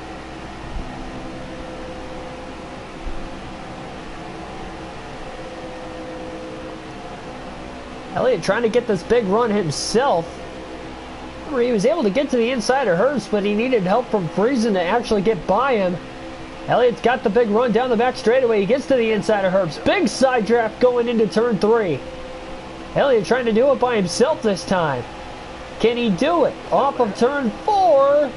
Elliott trying to get this big run himself. Remember, he was able to get to the inside of Herbst, but he needed help from Friesen to actually get by him. Elliott's got the big run down the back straightaway. He gets to the inside of Herbst. Big side draft going into turn 3. Elliott trying to do it by himself this time. Can he do it? Off of turn 4.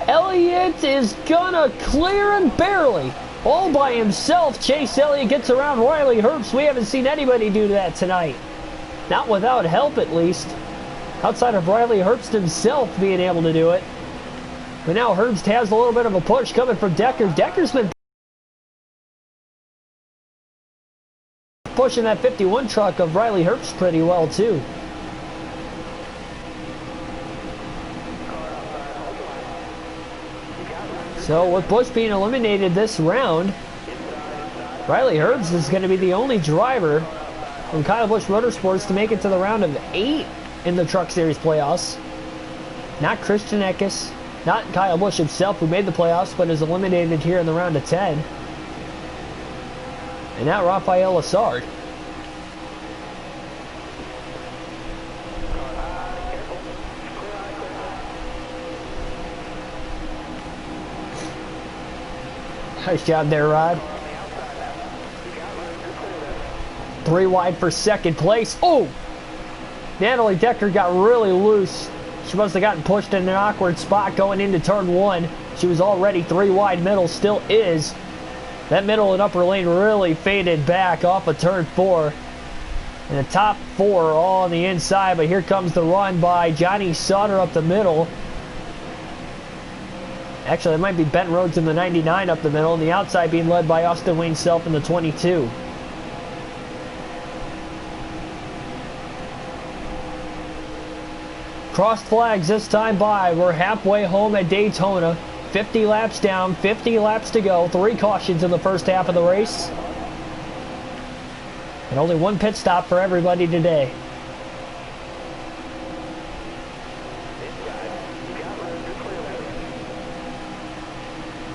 Elliott is gonna clear and barely. All by himself. Chase Elliott gets around Riley Herbst. We haven't seen anybody do that tonight. Not without help, at least. Outside of Riley Herbst himself being able to do it. But now Herbst has a little bit of a push coming from Decker. Decker's been pushing that 51 truck of Riley Herbst pretty well, too. So with Busch being eliminated this round, Riley Herbst is going to be the only driver from Kyle Busch Motorsports to make it to the round of 8 in the Truck Series playoffs. Not Christian Eckes, not Kyle Busch himself, who made the playoffs but is eliminated here in the round of 10. And not Rafael Lessard. Nice job there, Rod. 3 wide for second place. Oh! Natalie Decker got really loose. She must have gotten pushed in an awkward spot going into turn 1. She was already 3 wide middle, still is. That middle and upper lane really faded back off of turn 4. And the top 4 all on the inside, but here comes the run by Johnny Sauter up the middle. Actually, it might be Ben Rhodes in the 99 up the middle, and the outside being led by Austin Wayne Self in the 22. Crossed flags this time by. We're halfway home at Daytona. 50 laps down, 50 laps to go. 3 cautions in the first half of the race. And only 1 pit stop for everybody today.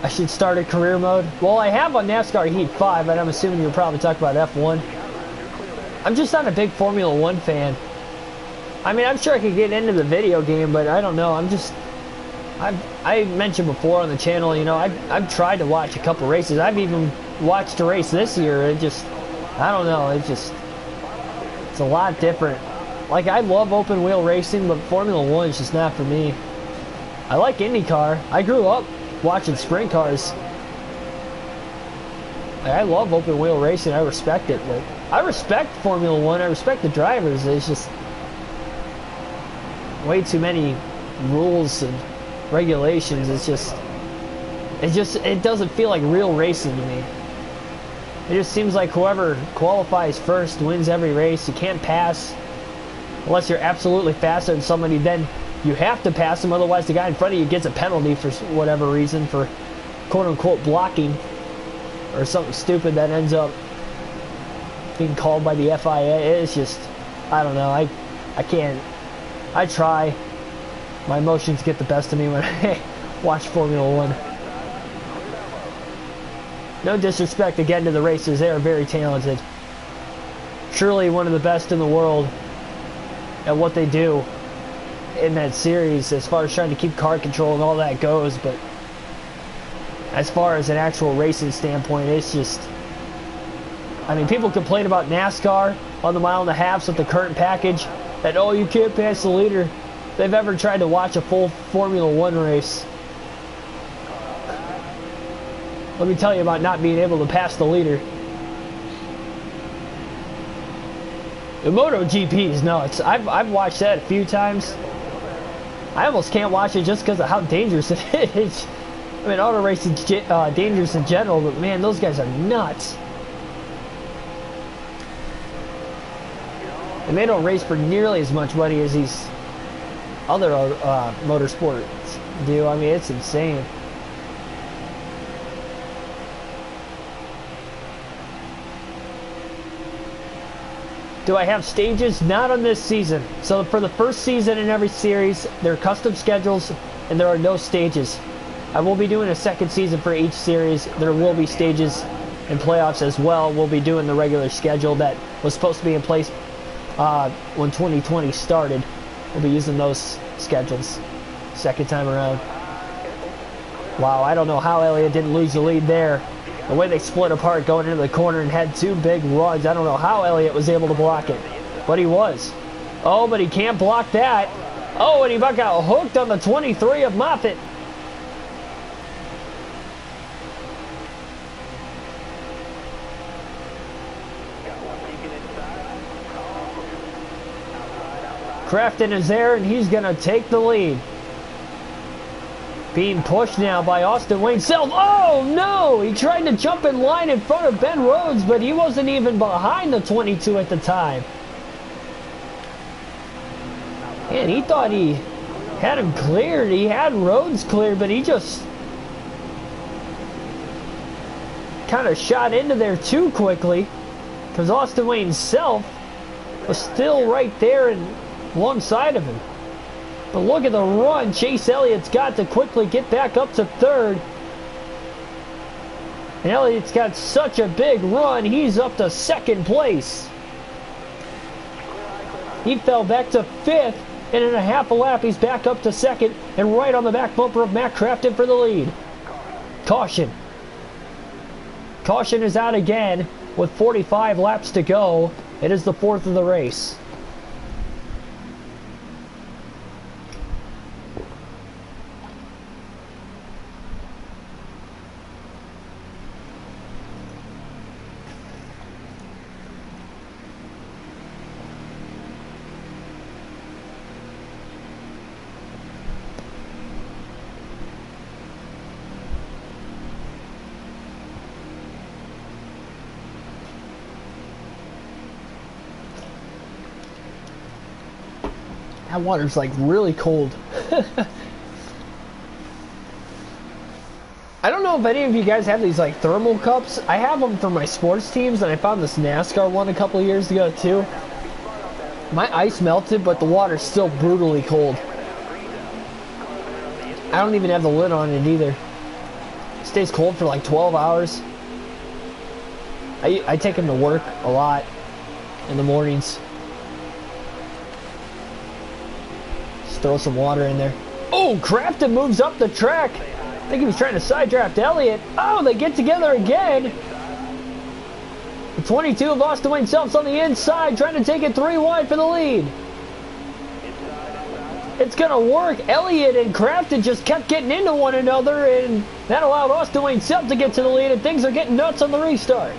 I should start a career mode. Well, I have on NASCAR Heat 5, and I'm assuming you're probably talking about F1. I'm just not a big Formula 1 fan. I mean, I'm sure I could get into the video game, but I don't know. I mentioned before on the channel, you know, I've tried to watch a couple races. I've even watched a race this year. It just, I don't know. It's a lot different. Like, I love open wheel racing, but Formula 1 is just not for me. I like IndyCar. I grew up watching sprint cars. Like, I love open wheel racing. I respect it. But I respect Formula 1. I respect the drivers. It's just way too many rules and regulations. It doesn't feel like real racing to me. It just seems like whoever qualifies first wins every race. You can't pass unless you're absolutely faster than somebody. Then you have to pass them, otherwise the guy in front of you gets a penalty for whatever reason, for quote-unquote blocking or something stupid that ends up being called by the FIA. It's just, I don't know. I can't. I try. My emotions get the best of me when I watch Formula 1. No disrespect again to the racers. They are very talented. Surely one of the best in the world at what they do in that series as far as trying to keep car control and all that goes, but as far as an actual racing standpoint, it's just, I mean, people complain about NASCAR on the mile and a half with the current package, that, oh, you can't pass the leader. If they've ever tried to watch a full Formula One race, let me tell you about not being able to pass the leader. The MotoGP is nuts. I've watched that a few times. I almost can't watch it just because of how dangerous it is. I mean, auto racing's dangerous in general, but man, those guys are nuts. And they don't race for nearly as much money as these other motorsports do. I mean, it's insane. Do I have stages? Not on this season. So for the first season in every series, there are custom schedules and there are no stages. I will be doing a second season for each series. There will be stages and playoffs as well. We'll be doing the regular schedule that was supposed to be in place when 2020 started. We'll be using those schedules second time around. Wow, I don't know how Elliott didn't lose the lead there. The way they split apart going into the corner and had two big runs, I don't know how Elliott was able to block it, but he was. Oh, but he can't block that. Oh, and he got hooked on the 23 of Moffitt. Crafton is there, and he's going to take the lead. Being pushed now by Austin Wayne Self. Oh, no! He tried to jump in line in front of Ben Rhodes, but he wasn't even behind the 22 at the time. And he thought he had him cleared. He had Rhodes cleared, but he just kind of shot into there too quickly because Austin Wayne Self was still right there and alongside of him. But look at the run Chase Elliott's got to quickly get back up to third. And Elliott's got such a big run, he's up to second place. He fell back to fifth, and in a half a lap, he's back up to second and right on the back bumper of Matt Crafton for the lead. Caution. Caution is out again with 45 laps to go. It is the fourth of the race. That water's like really cold. I don't know if any of you guys have these like thermal cups. I have them for my sports teams, and I found this NASCAR one a couple of years ago too. My ice melted, but the water's still brutally cold. I don't even have the lid on it either. It stays cold for like 12 hours. I take them to work a lot in the mornings. Throw some water in there. Oh, Crafton moves up the track. I think he was trying to side draft Elliott. Oh, they get together again. The 22 of Austin Wayne Self's on the inside, trying to take it 3 wide for the lead. It's going to work. Elliott and Crafton just kept getting into one another, and that allowed Austin Wayne Self to get to the lead, and things are getting nuts on the restart.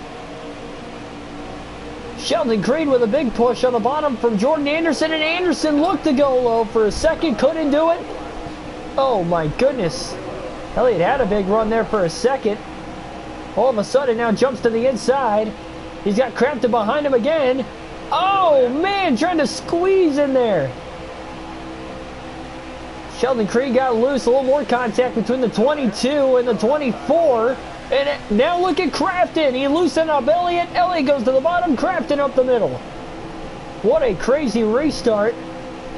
Sheldon Creed with a big push on the bottom from Jordan Anderson, and Anderson looked to go low for a second, couldn't do it. Oh my goodness. Elliott had a big run there for a second. All of a sudden now jumps to the inside. He's got Crafton behind him again. Oh man, trying to squeeze in there. Sheldon Creed got loose, a little more contact between the 22 and the 24. And now look at Crafton. He loosened up Elliott. Elliott goes to the bottom. Crafton up the middle. What a crazy restart.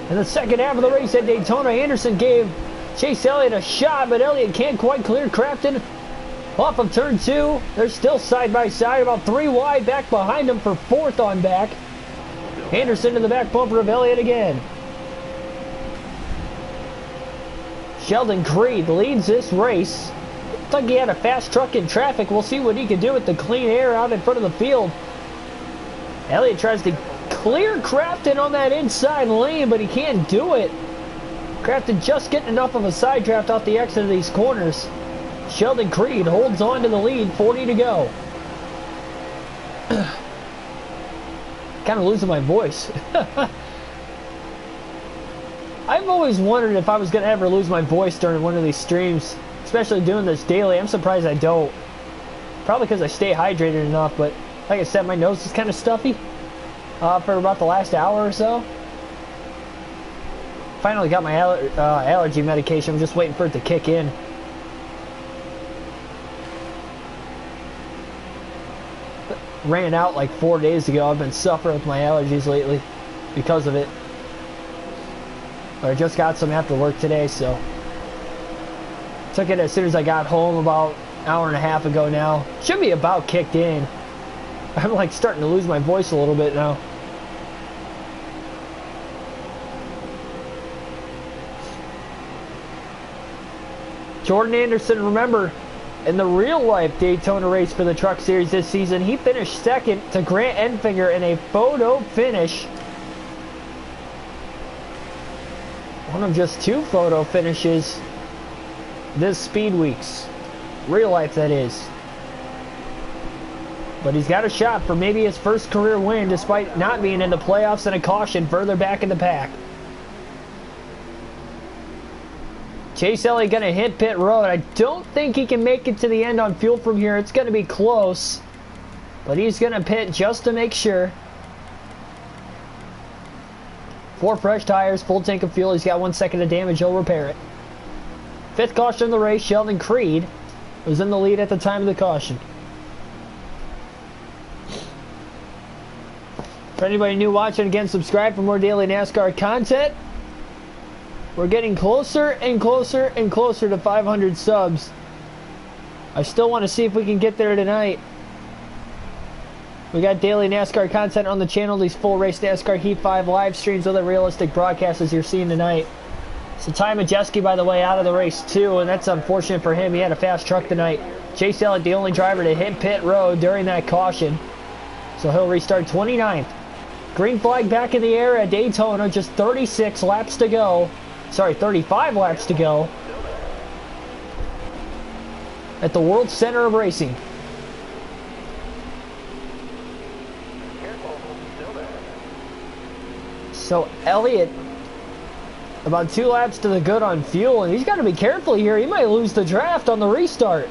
In the second half of the race at Daytona, Anderson gave Chase Elliott a shot, but Elliott can't quite clear Crafton off of turn 2. They're still side by side, about 3 wide back behind him for 4th on back. Anderson to the back bumper of Elliott again. Sheldon Creed leads this race looked like he had a fast truck in traffic. We'll see what he can do with the clean air out in front of the field. Elliott tries to clear Crafton on that inside lane, but he can't do it. Crafton just getting enough of a side draft off the exit of these corners. Sheldon Creed holds on to the lead, 40 to go. Kind of losing my voice. I've always wondered if I was going to ever lose my voice during one of these streams, especially doing this daily. I'm surprised I don't. Probably because I stay hydrated enough, but like I said, my nose is kind of stuffy for about the last hour or so. Finally got my allergy medication. I'm just waiting for it to kick in. Ran out like 4 days ago. I've been suffering with my allergies lately because of it. But I just got some after work today, so took it as soon as I got home about an hour and a half ago now. Should be about kicked in. I'm like starting to lose my voice a little bit now. Jordan Anderson, remember, in the real-life Daytona race for the Truck Series this season, he finished second to Grant Enfinger in a photo finish. One of just 2 photo finishes this Speed Weeks. Real life, that is. But he's got a shot for maybe his first career win, despite not being in the playoffs and a caution further back in the pack. Chase Elliott going to hit pit road. I don't think he can make it to the end on fuel from here. It's going to be close. But he's going to pit just to make sure. 4 fresh tires, full tank of fuel. He's got 1 second of damage. He'll repair it. 5th caution of the race, Sheldon Creed was in the lead at the time of the caution. For anybody new watching, again, subscribe for more daily NASCAR content. We're getting closer and closer and closer to 500 subs. I still want to see if we can get there tonight. We got daily NASCAR content on the channel, these full race NASCAR Heat 5 live streams, other realistic broadcasts as you're seeing tonight. So Ty Majeski, by the way, out of the race too, and that's unfortunate for him. He had a fast truck tonight. Chase Elliott, the only driver to hit pit road during that caution. So he'll restart 29th. Green flag back in the air at Daytona, just 36 laps to go. Sorry, 35 laps to go at the World Center of Racing. So Elliott, about 2 laps to the good on fuel, and he's got to be careful here. He might lose the draft on the restart.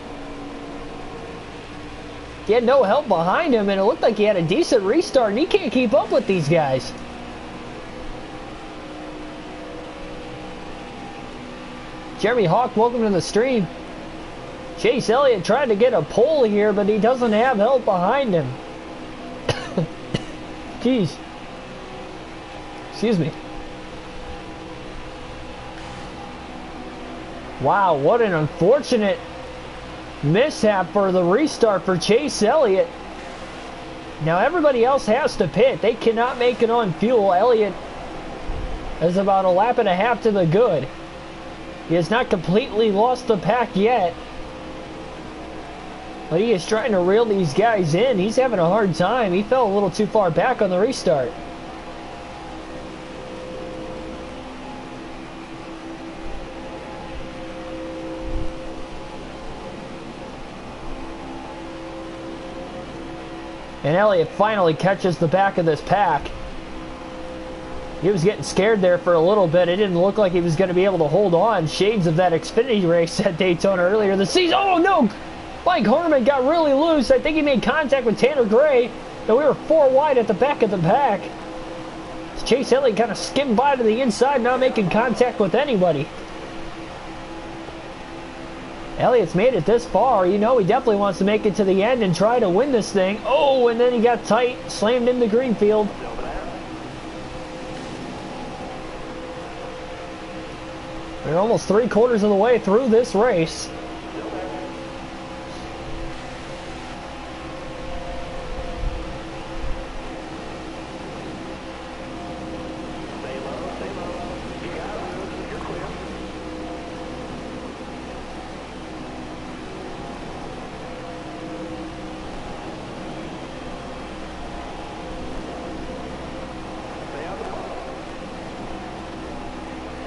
He had no help behind him, and it looked like he had a decent restart, and he can't keep up with these guys. Jeremy Hawk, welcome to the stream. Chase Elliott tried to get a pole here, but he doesn't have help behind him. Jeez. Excuse me. Wow, what an unfortunate mishap for the restart for Chase Elliott. Now everybody else has to pit. They cannot make it on fuel. Elliott is about a lap and a half to the good. He has not completely lost the pack yet. But he is trying to reel these guys in. He's having a hard time. He fell a little too far back on the restart. And Elliott finally catches the back of this pack. He was getting scared there for a little bit. It didn't look like he was going to be able to hold on. Shades of that Xfinity race at Daytona earlier this season. Oh, no! Mike Harmon got really loose. I think he made contact with Tanner Gray. And we were 4 wide at the back of the pack. Chase Elliott kind of skimmed by to the inside, not making contact with anybody. Elliott's made it this far. You know he definitely wants to make it to the end and try to win this thing. Oh, and then he got tight, slammed into Greenfield. We're almost 3/4 of the way through this race.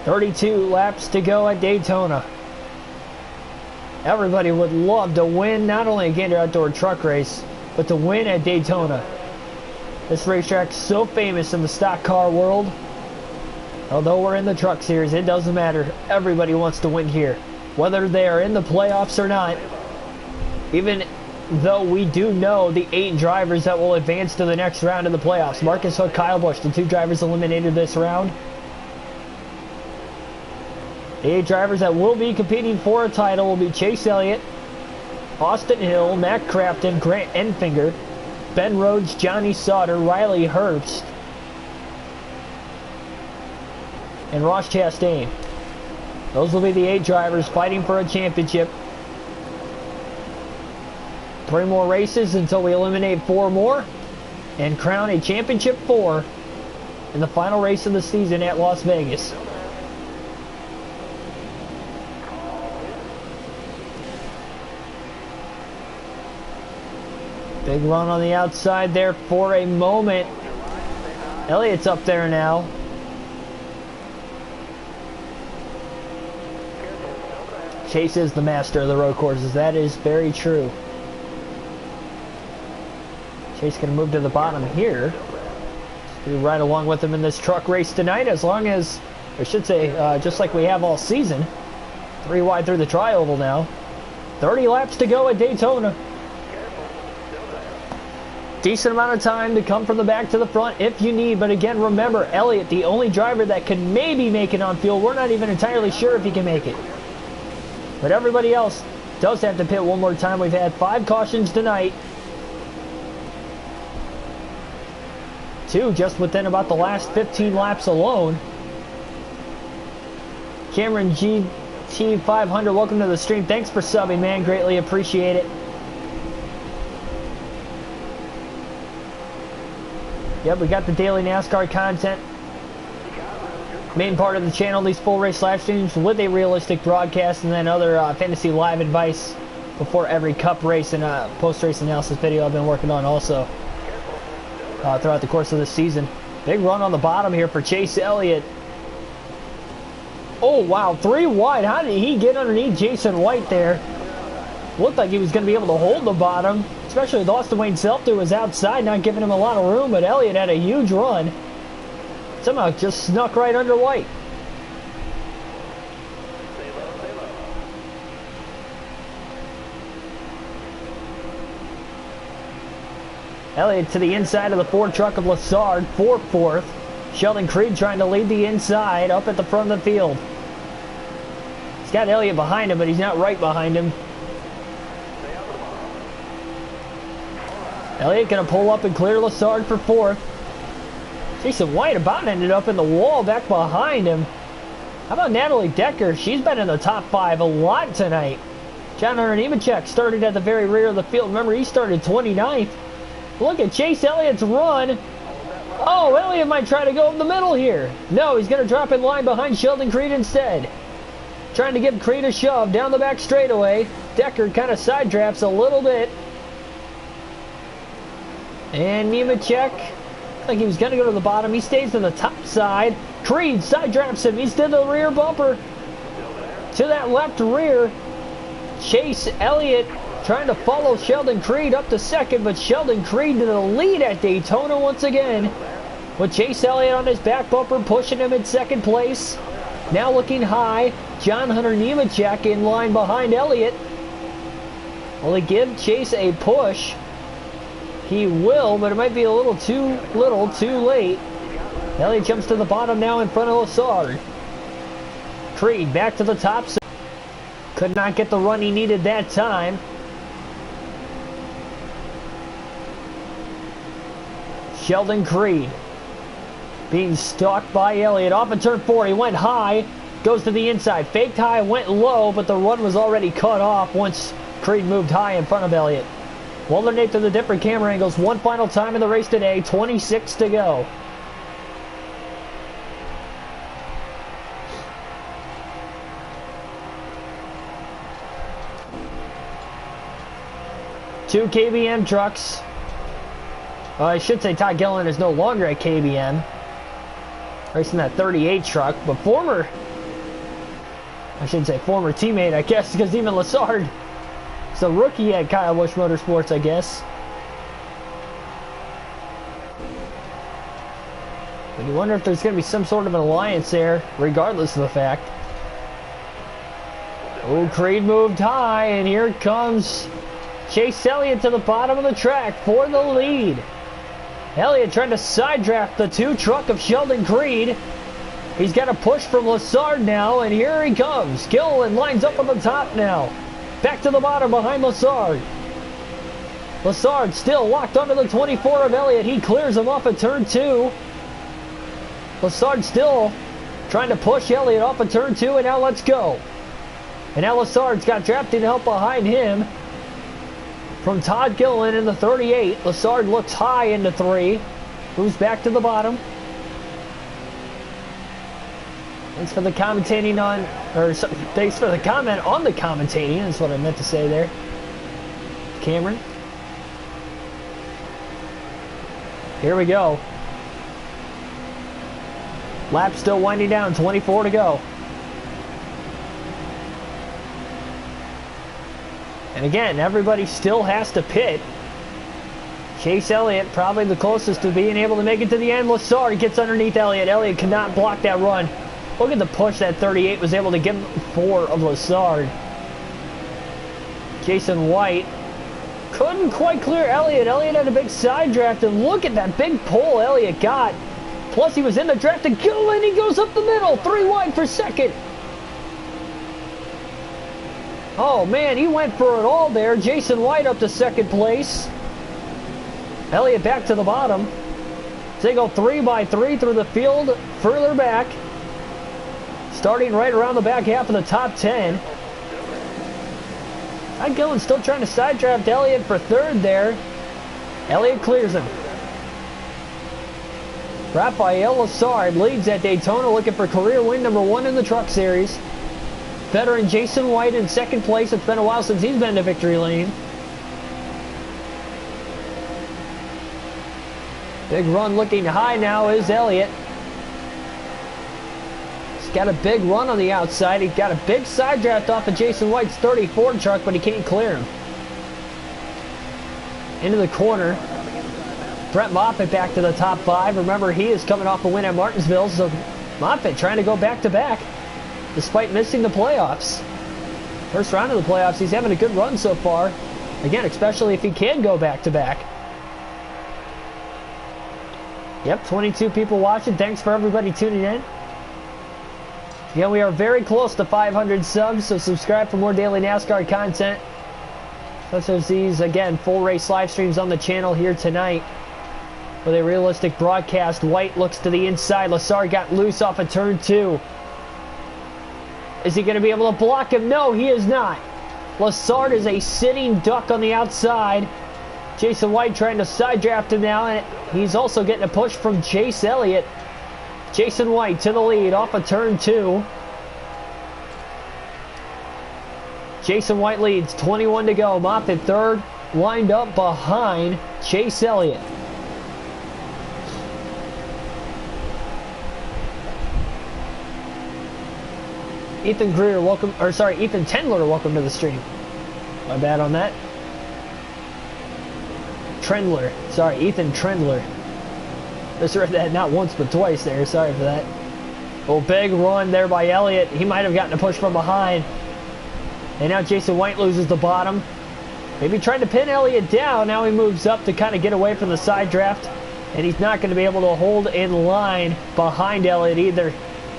32 laps to go at Daytona. Everybody would love to win not only a Gander Outdoor Truck Race, but to win at Daytona. This racetrack's so famous in the stock car world. Although we're in the Truck Series, it doesn't matter. Everybody wants to win here, whether they are in the playoffs or not. Even though we do know the 8 drivers that will advance to the next round in the playoffs. Marcus Hook, Kyle Busch, the 2 drivers eliminated this round. The 8 drivers that will be competing for a title will be Chase Elliott, Austin Hill, Matt Crafton, Grant Enfinger, Ben Rhodes, Johnny Sauter, Riley Herbst, and Ross Chastain. Those will be the 8 drivers fighting for a championship. 3 more races until we eliminate 4 more and crown a championship 4 in the final race of the season at Las Vegas. Big run on the outside there for a moment. Elliott's up there now. Chase is the master of the road courses. That is very true. Chase can move to the bottom here. Be right along with him in this truck race tonight, as long as, I should say, just like we have all season. 3 wide through the tri-oval now. 30 laps to go at Daytona. Decent amount of time to come from the back to the front if you need, but again, remember, Elliott, the only driver that can maybe make it on fuel. We're not even entirely sure if he can make it. But everybody else does have to pit one more time. We've had 5 cautions tonight. 2 just within about the last 15 laps alone. Cameron GT500, welcome to the stream. Thanks for subbing, man. Greatly appreciate it. Yep, we got the daily NASCAR content. Main part of the channel, these full race live streams with a realistic broadcast, and then other fantasy live advice before every cup race and post-race analysis video I've been working on also throughout the course of the season. Big run on the bottom here for Chase Elliott. Oh, wow, 3 wide. How did he get underneath Jason White there? Looked like he was going to be able to hold the bottom, especially with Austin Wayne Self who was outside, not giving him a lot of room, but Elliott had a huge run. Somehow just snuck right under White. Elliott to the inside of the Ford truck of Lassard, 4th. Sheldon Creed trying to lead the inside up at the front of the field. He's got Elliott behind him, but he's not right behind him. Elliott going to pull up and clear Lassard for 4th. Jason White about ended up in the wall back behind him. How about Natalie Decker? She's been in the top 5 a lot tonight. John Hunter Nemechek started at the very rear of the field. Remember, he started 29th. Look at Chase Elliott's run. Oh, Elliott might try to go up the middle here. No, he's going to drop in line behind Sheldon Creed instead. Trying to give Creed a shove down the back straightaway. Decker kind of side drafts a little bit. And Nemechek, like he was going to go to the bottom. He stays to the top side. Creed side drafts him. He's to the rear bumper. To that left rear. Chase Elliott trying to follow Sheldon Creed up to 2nd, but Sheldon Creed to the lead at Daytona once again. With Chase Elliott on his back bumper, pushing him in 2nd place. Now looking high, John Hunter Nemechek in line behind Elliott. Will he give Chase a push? He will, but it might be a little too late. Elliott jumps to the bottom now in front of Lassard. Creed back to the top. Could not get the run he needed that time. Sheldon Creed being stalked by Elliott off of turn 4. He went high, goes to the inside. Faked high, went low, but the run was already cut off once Creed moved high in front of Elliott. We'll alternate to the different camera angles. One final time in the race today, 26 to go. Two KBM trucks. I should say Todd Gillen is no longer at KBM. Racing that 38 truck, but former I shouldn't say former teammate, I guess, because even Lassard is a rookie at Kyle Busch Motorsports, I guess. But you wonder if there's going to be some sort of an alliance there, regardless of the fact. Oh, Creed moved high, and here comes Chase Elliott to the bottom of the track for the lead. Elliott trying to side draft the 2 truck of Sheldon Creed. He's got a push from Lassard now, and here he comes. Gilliland lines up on the top now. Back to the bottom behind Lassard. Lassard still locked onto the 24 of Elliott. He clears him off at turn 2. Lassard still trying to push Elliott off of turn 2, and now let's go. And now Lassard's got drafting help behind him from Todd Gilliland in the 38. Lassard looks high into 3. Moves back to the bottom. Thanks for the commentating on, or thanks for the comment on the commentating, that's what I meant to say there. Cameron. Here we go. Lap still winding down, 24 to go. And again, everybody still has to pit. Chase Elliott probably the closest to being able to make it to the end. Lassard gets underneath Elliott. Elliott cannot block that run. Look at the push that 38 was able to give 4 of Lassard. Jason White couldn't quite clear Elliott. Elliott had a big side draft, and look at that big pull Elliott got. Plus he was in the draft to go, and he goes up the middle. 3 wide for second. Oh man, he went for it all there. Jason White up to second place. Elliott back to the bottom. So they go 3 by 3 through the field, further back. Starting right around the back half of the top 10. Todd Gilliland still trying to side draft Elliott for third there. Elliott clears him. Rafael Lassard leads at Daytona, looking for career win number 1 in the Truck Series. Veteran Jason White in second place. It's been a while since he's been to victory lane. Big run looking high now is Elliott. He's got a big run on the outside. He got a big side draft off of Jason White's 34 truck, but he can't clear him. Into the corner. Brett Moffitt back to the top 5. Remember, he is coming off a win at Martinsville, so Moffitt trying to go back-to-back despite missing the playoffs. First round of the playoffs, he's having a good run so far. Again, especially if he can go back-to-back. Yep, 22 people watching. Thanks for everybody tuning in. Again, we are very close to 500 subs, so subscribe for more daily NASCAR content. Such as these, again, full race live streams on the channel here tonight. With a realistic broadcast, White looks to the inside. Lassard got loose off of turn 2. Is he going to be able to block him? No, he is not. Lassard is a sitting duck on the outside. Jason White trying to side draft him now, and he's also getting a push from Chase Elliott. Jason White to the lead off of turn 2. Jason White leads, 21 to go. Moffitt third, lined up behind Chase Elliott. Ethan Greer, welcome, or sorry, Ethan Tendler, welcome to the stream. My bad on that. Trendler, sorry, Ethan Trendler. Just read that not once but twice there, sorry for that. Oh, big run there by Elliott. He might have gotten a push from behind. And now Jason White loses the bottom. Maybe trying to pin Elliott down. Now he moves up to kind of get away from the side draft. And he's not going to be able to hold in line behind Elliott either.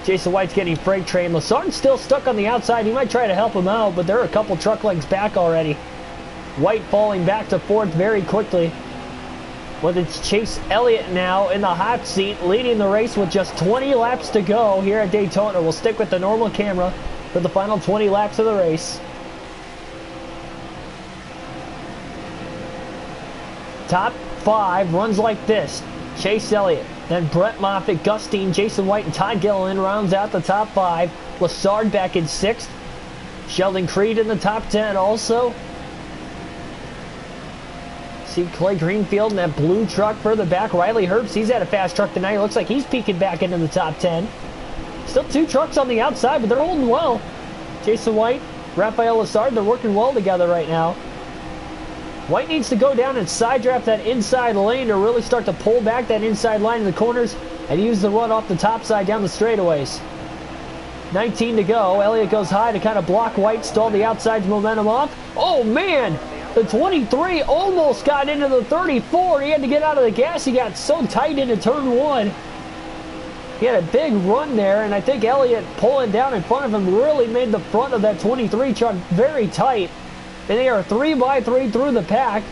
Jason White's getting freight trained. Lassard's still stuck on the outside. He might try to help him out, but there are a couple truck legs back already. White falling back to fourth very quickly. But it's Chase Elliott now in the hot seat, leading the race with just 20 laps to go here at Daytona. We'll stick with the normal camera for the final 20 laps of the race. Top 5 runs like this. Chase Elliott, then Brett Moffitt, Gustine, Jason White, and Todd Gilliland rounds out the top 5. Lassard back in 6th. Sheldon Creed in the top 10 also. See Clay Greenfield in that blue truck further back. Riley Herbst, he's had a fast truck tonight. Looks like he's peeking back into the top 10. Still 2 trucks on the outside, but they're holding well. Jason White, Rafael Lessard, they're working well together right now. White needs to go down and side draft that inside lane to really start to pull back that inside line in the corners and use the run off the top side down the straightaways. 19 to go. Elliott goes high to kind of block White, stall the outside's momentum off. Oh, man! The 23 almost got into the 34. He had to get out of the gas. He got so tight into turn 1. He had a big run there, and I think Elliott pulling down in front of him really made the front of that 23 truck very tight. And they are 3x3 through the pack.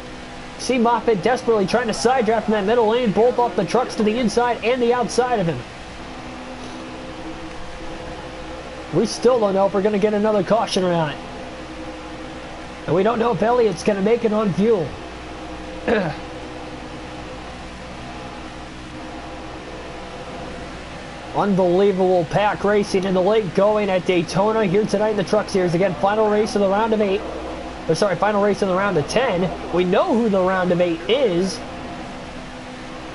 See Moffitt desperately trying to side draft in that middle lane, both off the trucks to the inside and the outside of him. We still don't know if we're going to get another caution or not. And we don't know if Elliott's going to make it on fuel. Unbelievable pack racing in the late going at Daytona here tonight in the Truck Series. Again, final race of the round of 8. Or sorry, final race of the round of 10. We know who the round of 8 is.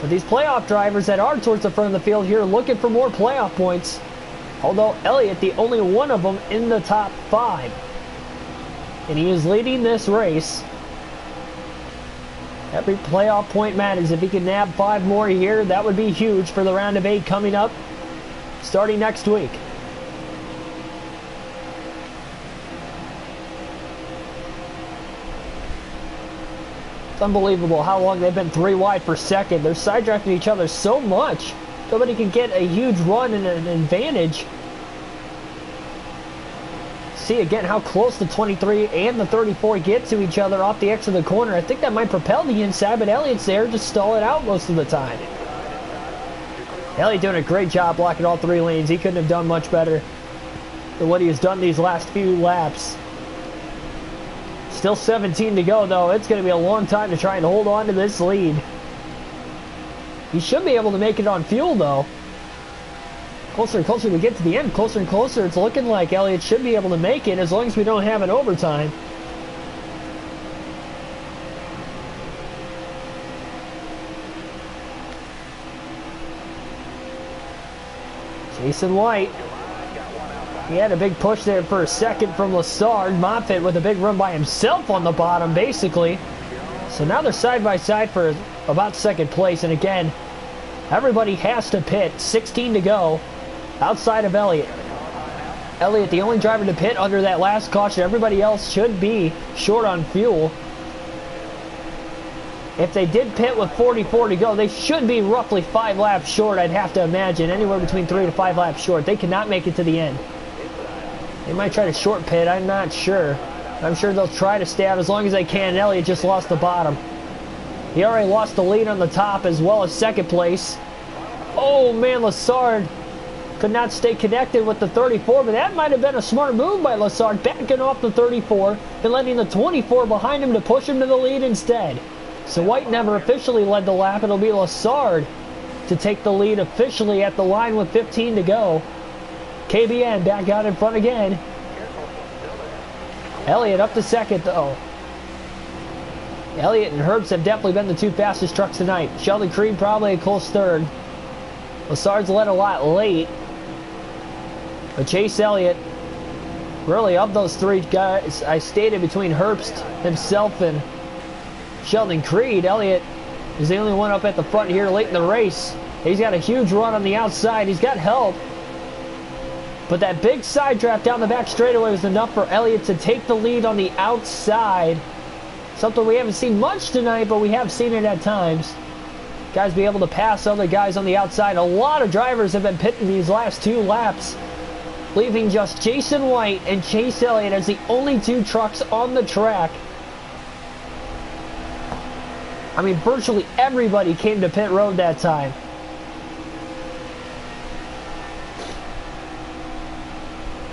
But these playoff drivers that are towards the front of the field here are looking for more playoff points. Although Elliott, the only one of them in the top 5. And he is leading this race. Every playoff point matters. If he can nab 5 more here, that would be huge for the round of 8 coming up, starting next week. It's unbelievable how long they've been 3 wide per second. They're side drafting each other so much. Nobody can get a huge run and an advantage. See again how close the 23 and the 34 get to each other off the exit of the corner. I think that might propel the inside, but Elliott's there to stall it out most of the time. Elliott doing a great job blocking all 3 lanes. He couldn't have done much better than what he has done these last few laps. Still 17 to go, though. It's going to be a long time to try and hold on to this lead. He should be able to make it on fuel, though. Closer and closer we get to the end, closer and closer. It's looking like Elliott should be able to make it as long as we don't have an overtime. Jason White. He had a big push there for a second from Lessard. Moffitt with a big run by himself on the bottom, basically. So now they're side by side for about second place. And again, everybody has to pit. 16 to go outside of Elliott. Elliott, the only driver to pit under that last caution. Everybody else should be short on fuel. If they did pit with 44 to go, they should be roughly 5 laps short, I'd have to imagine. Anywhere between 3 to 5 laps short. They cannot make it to the end. They might try to short pit, I'm not sure. I'm sure they'll try to stay out as long as they can. Elliott just lost the bottom. He already lost the lead on the top as well as second place. Oh man, Lessard could not stay connected with the 34, but that might have been a smart move by Lessard, backing off the 34 and letting the 24 behind him to push him to the lead instead. So White never officially led the lap. It'll be Lessard to take the lead officially at the line with 15 to go. KBN back out in front again. Elliott up to second, though. Elliott and Herbst have definitely been the 2 fastest trucks tonight. Sheldon Creed probably a close third. Lessard's led a lot late. But Chase Elliott, really of those 3 guys, I stated between Herbst himself and Sheldon Creed, Elliott is the only one up at the front here late in the race. He's got a huge run on the outside. He's got help. But that big side draft down the back straightaway was enough for Elliott to take the lead on the outside. Something we haven't seen much tonight, but we have seen it at times. Guys be able to pass other guys on the outside. A lot of drivers have been pitting these last 2 laps, leaving just Jason White and Chase Elliott as the only 2 trucks on the track. I mean, virtually everybody came to pit road that time.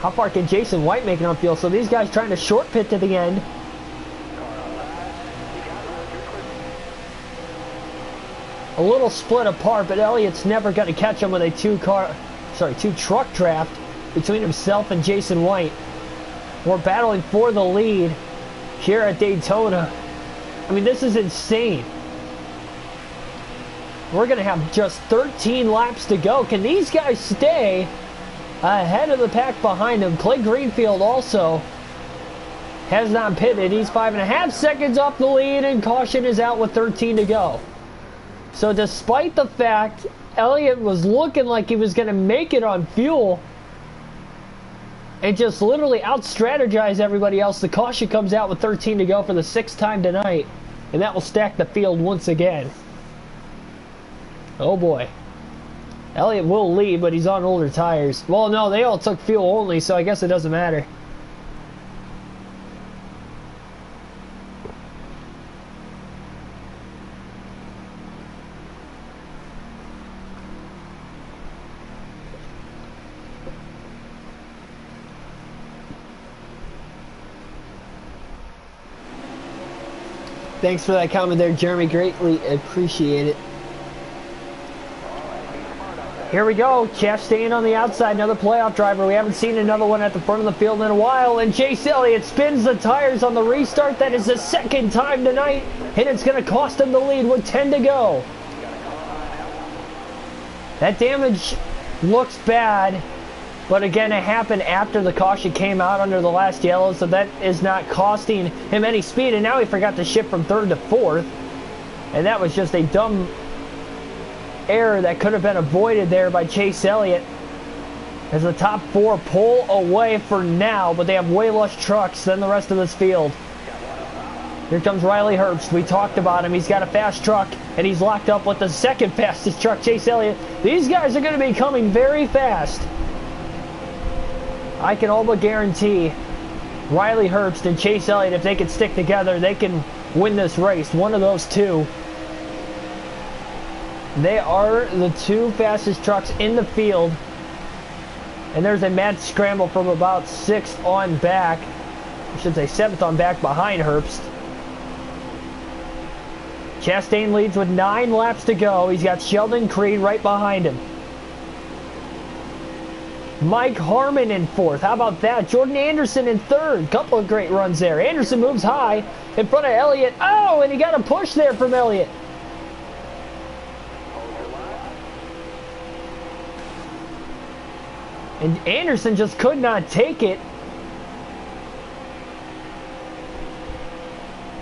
How far can Jason White make it on field? So these guys trying to short pit to the end. A little split apart, but Elliott's never going to catch him with a 2 truck draft between himself and Jason White. We're battling for the lead here at Daytona. I mean, this is insane. We're going to have just 13 laps to go. Can these guys stay ahead of the pack behind him. Clay Greenfield also has not pitted. He's 5.5 seconds off the lead, and caution is out with 13 to go. So despite the fact Elliott was looking like he was going to make it on fuel and just literally out-strategize everybody else, the caution comes out with 13 to go for the 6th time tonight, and that will stack the field once again. Oh boy. Elliott will lead, but he's on older tires. Well, no, they all took fuel only, so I guess it doesn't matter. Thanks for that comment there, Jeremy. Greatly appreciate it. Here we go. Chastain on the outside, another playoff driver. We haven't seen another one at the front of the field in a while. And Chase Elliott spins the tires on the restart. That is the 2nd time tonight. And it's going to cost him the lead with 10 to go. That damage looks bad. But again, it happened after the caution came out under the last yellow, so that is not costing him any speed. And now he forgot to shift from 3rd to 4th. And that was just a dumb error that could have been avoided there by Chase Elliott, as the top 4 pull away for now, but they have way less trucks than the rest of this field. Here comes Riley Herbst. We talked about him. He's got a fast truck, and he's locked up with the 2nd fastest truck, Chase Elliott. These guys are going to be coming very fast. I can all but guarantee Riley Herbst and Chase Elliott, if they can stick together, they can win this race. One of those two. They are the 2 fastest trucks in the field. And there's a mad scramble from about 6th on back. I should say 7th on back behind Herbst. Chastain leads with 9 laps to go. He's got Sheldon Creed right behind him. Mike Harmon in 4th. How about that? Jordan Anderson in 3rd. Couple of great runs there. Anderson moves high in front of Elliott. Oh, and he got a push there from Elliott. And Anderson just could not take it.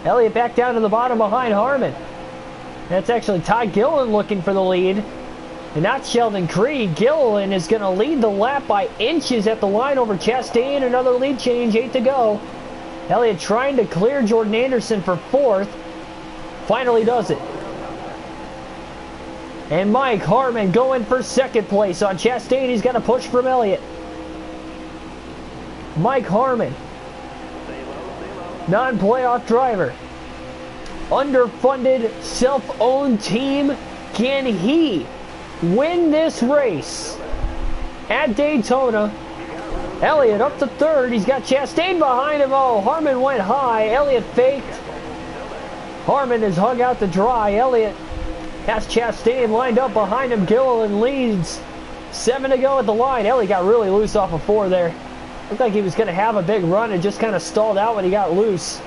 Elliott back down to the bottom behind Harmon. That's actually Ty Gilliland looking for the lead. And not Sheldon Creed. Gilliland is going to lead the lap by inches at the line over Chastain. Another lead change, 8 to go. Elliott trying to clear Jordan Anderson for 4th. Finally does it. And Mike Harmon going for 2nd place on Chastain. He's got a push from Elliott. Mike Harmon, non-playoff driver, underfunded, self-owned team. Can he win this race at Daytona? Elliott up to 3rd. He's got Chastain behind him. Oh, Harmon went high. Elliott faked. Harmon is hung out to dry. Elliott has Chastain lined up behind him. Gilliland leads. 7 to go at the line. Elliott got really loose off of 4 there. Looked like he was going to have a big run and just kind of stalled out when he got loose.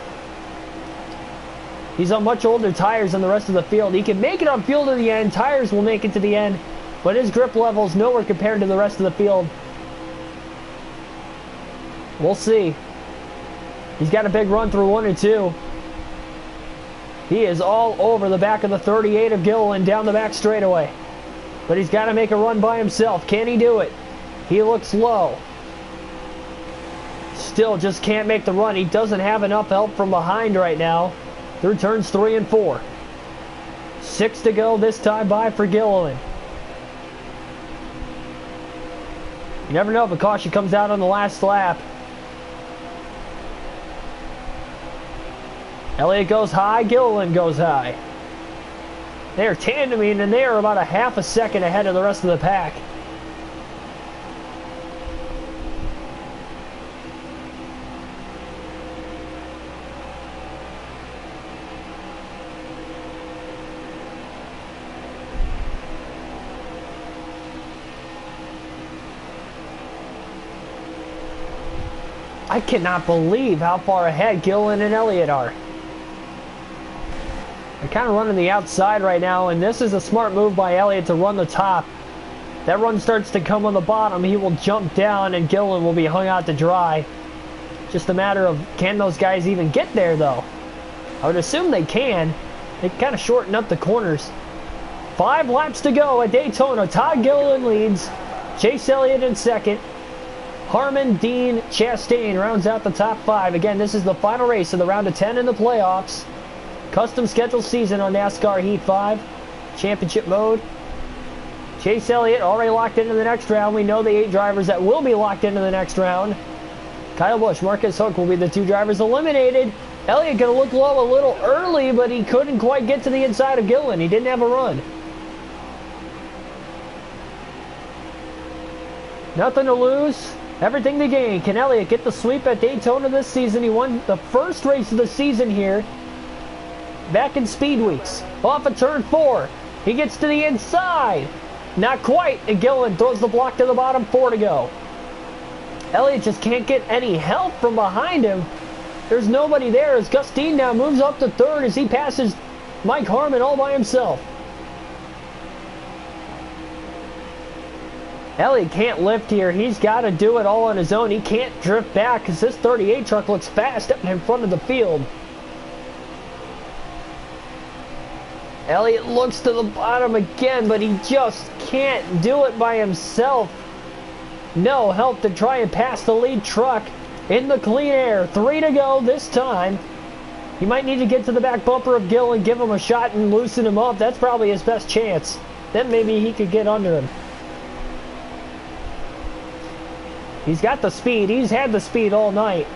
He's on much older tires than the rest of the field. He can make it on fuel to the end. Tires will make it to the end. But his grip level is nowhere compared to the rest of the field. We'll see. He's got a big run through 1 and 2. He is all over the back of the 38 of Gilliland down the back straightaway. But he's got to make a run by himself. Can he do it? He looks low. Still just can't make the run. He doesn't have enough help from behind right now through turns 3 and 4. 6 to go this time by for Gilliland. You never know if a caution comes out on the last lap. Elliott goes high, Gilliland goes high. They are tandeming, and they are about a half a second ahead of the rest of the pack. I cannot believe how far ahead Gilliland and Elliott are. They're kind of running the outside right now, and this is a smart move by Elliott to run the top that run starts to come on the bottom, he will jump down and Gillen will be hung out to dry. Just a matter of, can those guys even get there, though? I would assume they can. They kind of shorten up the corners. 5 laps to go at Daytona. Todd Gilliland leads. Chase Elliott in second. Harmon, Dean, Chastain rounds out the top 5. Again, this is the final race of the round of 10 in the playoffs. Custom schedule season on NASCAR Heat 5. Championship mode. Chase Elliott already locked into the next round. We know the 8 drivers that will be locked into the next round. Kyle Busch, Marcus Hook will be the 2 drivers eliminated. Elliott going to look low a little early, but he couldn't quite get to the inside of Gillen. He didn't have a run. Nothing to lose, everything to gain. Can Elliott get the sweep at Daytona this season? He won the first race of the season here back in Speed Weeks. Off of turn 4. He gets to the inside. Not quite. And Gillen throws the block to the bottom. 4 to go. Elliott just can't get any help from behind him. There's nobody there as Gustine now moves up to 3rd as he passes Mike Harmon all by himself. Elliott can't lift here. He's got to do it all on his own. He can't drift back because this 38 truck looks fast up in front of the field. Elliott looks to the bottom again, but he just can't do it by himself. No help to try and pass the lead truck in the clean air. 3 to go this time. He might need to get to the back bumper of Gill and give him a shot and loosen him up. That's probably his best chance. Then maybe he could get under him. He's got the speed. He's had the speed all night.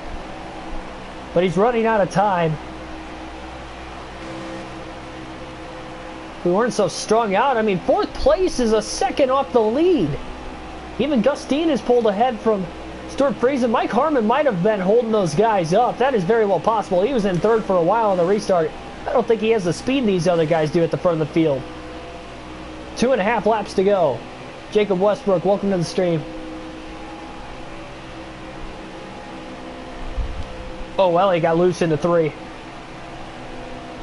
But he's running out of time. We weren't so strung out. I mean, 4th place is a second off the lead. Even Gustine has pulled ahead from Stuart Friesen. Mike Harmon might have been holding those guys up. That is very well possible. He was in 3rd for a while on the restart. I don't think he has the speed these other guys do at the front of the field. 2.5 laps to go. Jacob Westbrook, welcome to the stream. Oh, well, he got loose into 3.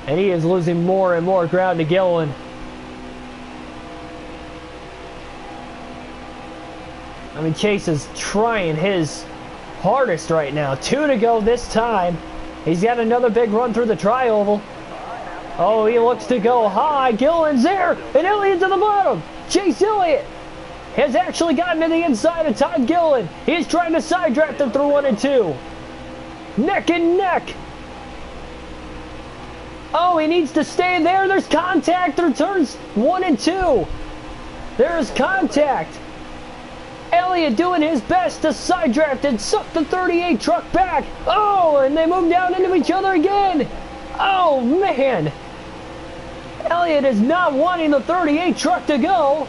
And he is losing more and more ground to Gillen. I mean, Chase is trying his hardest right now. 2 to go this time. He's got another big run through the tri-oval. Oh, he looks to go high. Gillen's there. And Elliott to the bottom. Chase Elliott has actually gotten to the inside of Todd Gillen. He's trying to side draft him through 1 and 2. Neck and neck. Oh, he needs to stay there. There's contact through turns 1 and 2. There's contact. Elliott doing his best to side draft and suck the 38 truck back. Oh, and they move down into each other again. Oh, man. Elliott is not wanting the 38 truck to go.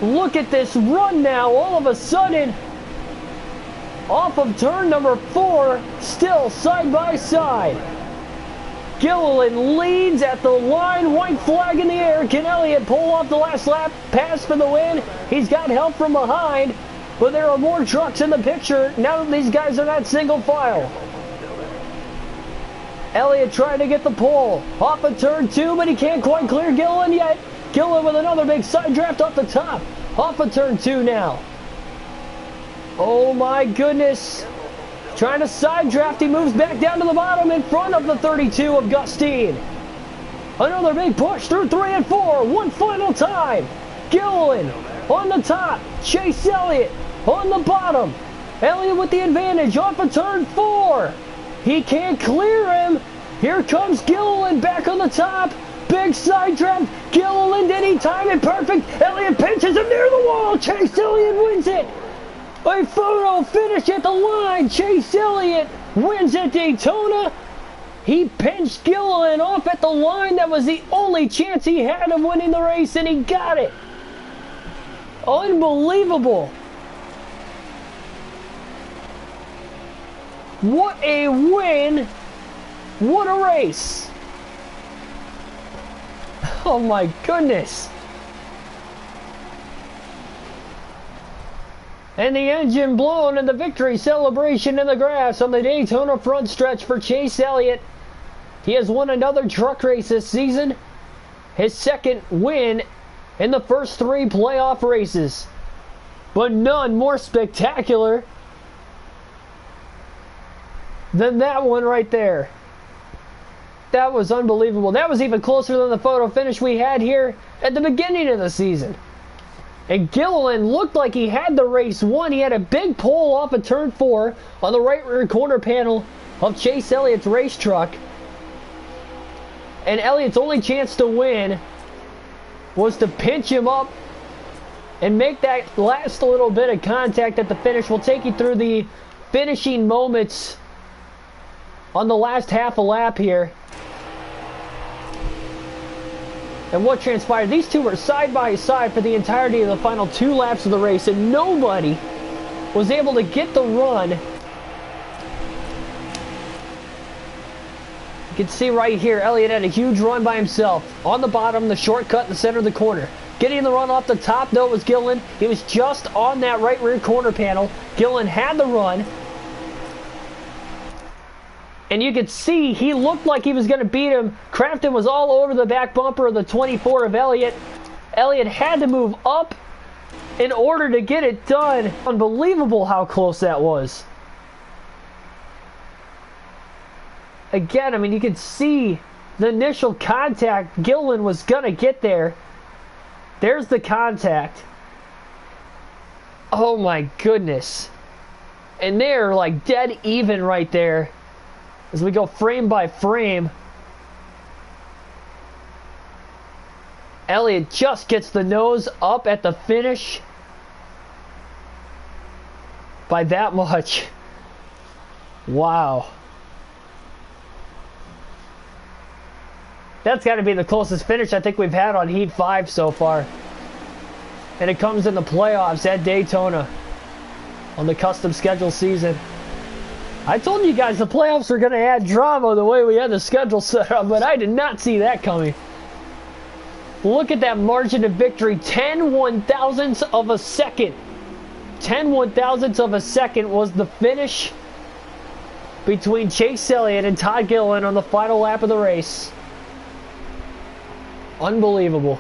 Look at this run now. All of a sudden, off of turn number 4, still side by side. Gilliland leads at the line, white flag in the air. Can Elliott pull off the last lap, pass for the win? He's got help from behind, but there are more trucks in the picture now that these guys are not single file. Elliott trying to get the pole off of turn 2, but he can't quite clear Gilliland yet. Gilliland with another big side draft off the top, off of turn 2 now. Oh my goodness. Trying to side draft, he moves back down to the bottom in front of the 32 of Gustine. Another big push through 3 and 4. One final time. Gilliland on the top. Chase Elliott on the bottom. Elliott with the advantage off of turn 4. He can't clear him. Here comes Gilliland back on the top. Big side draft. Gilliland, did he time it perfect? Elliott pinches him near the wall. Chase Elliott wins it. A photo finish at the line. Chase Elliott wins at Daytona. He pinched Gilliland off at the line. That was the only chance he had of winning the race, and he got it. Unbelievable. What a win. What a race. Oh my goodness. And the engine blown and the victory celebration in the grass on the Daytona front stretch for Chase Elliott. He has won another truck race this season. his second win in the first 3 playoff races. But none more spectacular than that one right there. That was unbelievable. That was even closer than the photo finish we had here at the beginning of the season. And Gilliland looked like he had the race won. He had a big pole off of turn 4 on the right rear corner panel of Chase Elliott's race truck. And Elliott's only chance to win was to pinch him up and make that last little bit of contact at the finish. We'll take you through the finishing moments on the last half a lap here. And what transpired, these two were side by side for the entirety of the final 2 laps of the race, and nobody was able to get the run. You can see right here, Elliott had a huge run by himself. On the bottom, the shortcut in the center of the corner. Getting the run off the top, though, was Gilliland. He was just on that right rear corner panel. Gilliland had the run. And you could see he looked like he was going to beat him. Crafton was all over the back bumper of the 24 of Elliott. Elliott had to move up in order to get it done. Unbelievable how close that was. Again, I mean, you could see the initial contact. Gilliland was going to get there. There's the contact. Oh my goodness. And they're like dead even right there. As we go frame by frame, Elliott just gets the nose up at the finish by that much. Wow. That's got to be the closest finish I think we've had on Heat 5 so far. And it comes in the playoffs at Daytona on the custom schedule season. I told you guys the playoffs were going to add drama the way we had the schedule set up, but I did not see that coming. Look at that margin of victory. 10 one-thousandths of a second. 10 one-thousandths of a second was the finish between Chase Elliott and Todd Gilliland on the final lap of the race. Unbelievable.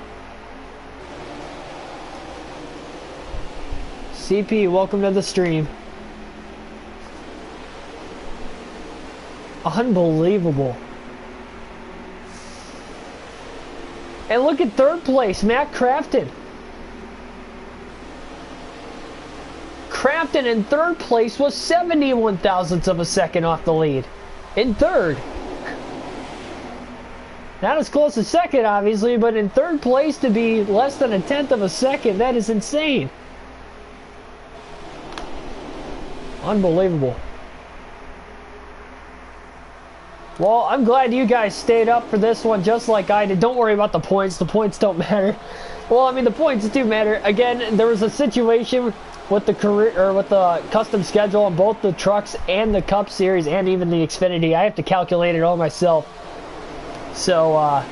CP, welcome to the stream. Unbelievable. And look at third place, Matt Crafton. Crafton in third place was 71 thousandths of a second off the lead. In third. Not as close as second, obviously, but in third place to be less than a tenth of a second, that is insane. Unbelievable. Well, I'm glad you guys stayed up for this one just like I did. Don't worry about the points. The points don't matter. Well, I mean, the points do matter. Again, there was a situation with the custom schedule on both the trucks and the Cup Series and even the Xfinity. I have to calculate it all myself. So, I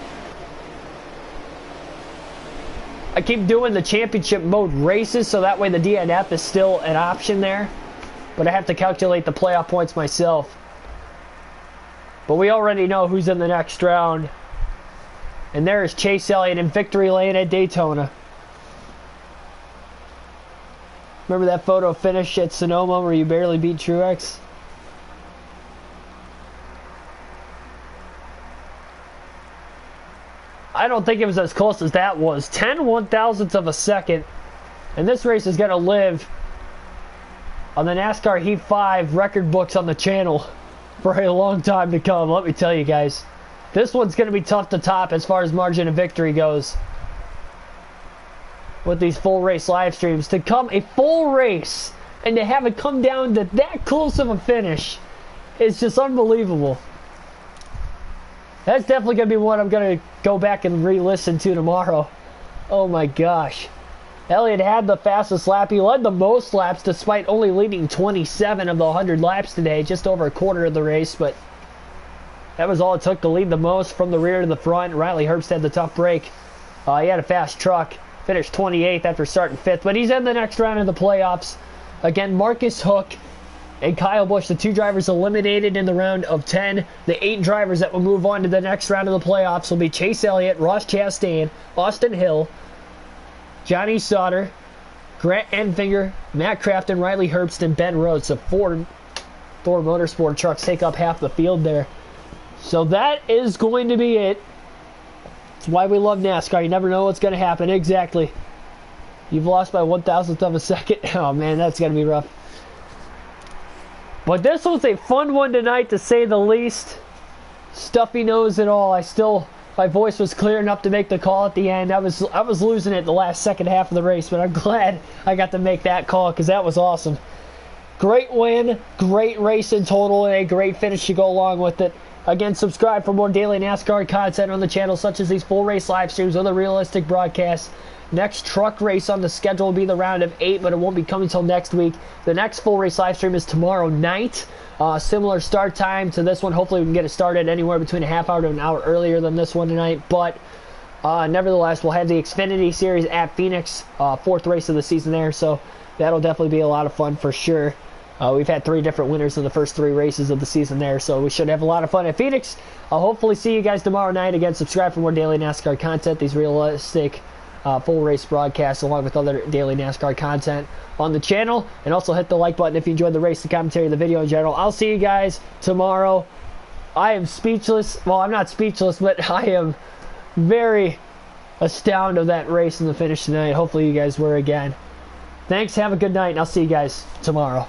keep doing the championship mode races so that way the DNF is still an option there. But I have to calculate the playoff points myself. But we already know who's in the next round. And there is Chase Elliott in victory lane at Daytona. Remember that photo finish at Sonoma where you barely beat Truex? I don't think it was as close as that was. 10 one-thousandths of a second. And this race is going to live on the NASCAR Heat 5 record books on the channel for a long time to come, let me tell you guys. This one's going to be tough to top as far as margin of victory goes. With these full race live streams. To come a full race and to have it come down to that close of a finish is just unbelievable. That's definitely going to be one I'm going to go back and re-listen to tomorrow. Oh my gosh. Elliott had the fastest lap. He led the most laps despite only leading 27 of the 100 laps today, just over a quarter of the race, but that was all it took to lead the most from the rear to the front. Riley Herbst had the tough break. He had a fast truck, finished 28th after starting 5th, but he's in the next round of the playoffs. Again, Marcus Hook and Kyle Busch, the 2 drivers eliminated in the round of 10. The 8 drivers that will move on to the next round of the playoffs will be Chase Elliott, Ross Chastain, Austin Hill, Johnny Sauter, Grant Enfinger, Matt Crafton, Riley Herbst, and Ben Rhodes. So Thor Motorsport trucks take up half the field there. So that is going to be it. That's why we love NASCAR. You never know what's going to happen. Exactly. You've lost by 1,000th of a second. Oh, man, that's going to be rough. But this was a fun one tonight, to say the least. Stuffy nose and all. My voice was clear enough to make the call at the end. I was losing it the last second half of the race, but I'm glad I got to make that call because that was awesome. Great win, great race in total, and a great finish to go along with it. Again, subscribe for more daily NASCAR content on the channel, such as these full race live streams or the realistic broadcasts. Next truck race on the schedule will be the round of 8, but it won't be coming until next week. The next full race live stream is tomorrow night. Similar start time to this one. Hopefully we can get it started anywhere between a half hour to an hour earlier than this one tonight. But nevertheless, we'll have the Xfinity Series at Phoenix, 4th race of the season there. So that'll definitely be a lot of fun for sure. We've had 3 different winners in the first 3 races of the season there, so we should have a lot of fun at Phoenix. I'll hopefully see you guys tomorrow night. Again, subscribe for more daily NASCAR content, these realistic full race broadcasts, along with other daily NASCAR content on the channel. And also hit the like button if you enjoyed the race, the commentary, the video in general. I'll see you guys tomorrow. I am speechless. Well, I'm not speechless, but I am very astounded of that race and the finish tonight. Hopefully you guys were again. Thanks, have a good night, and I'll see you guys tomorrow.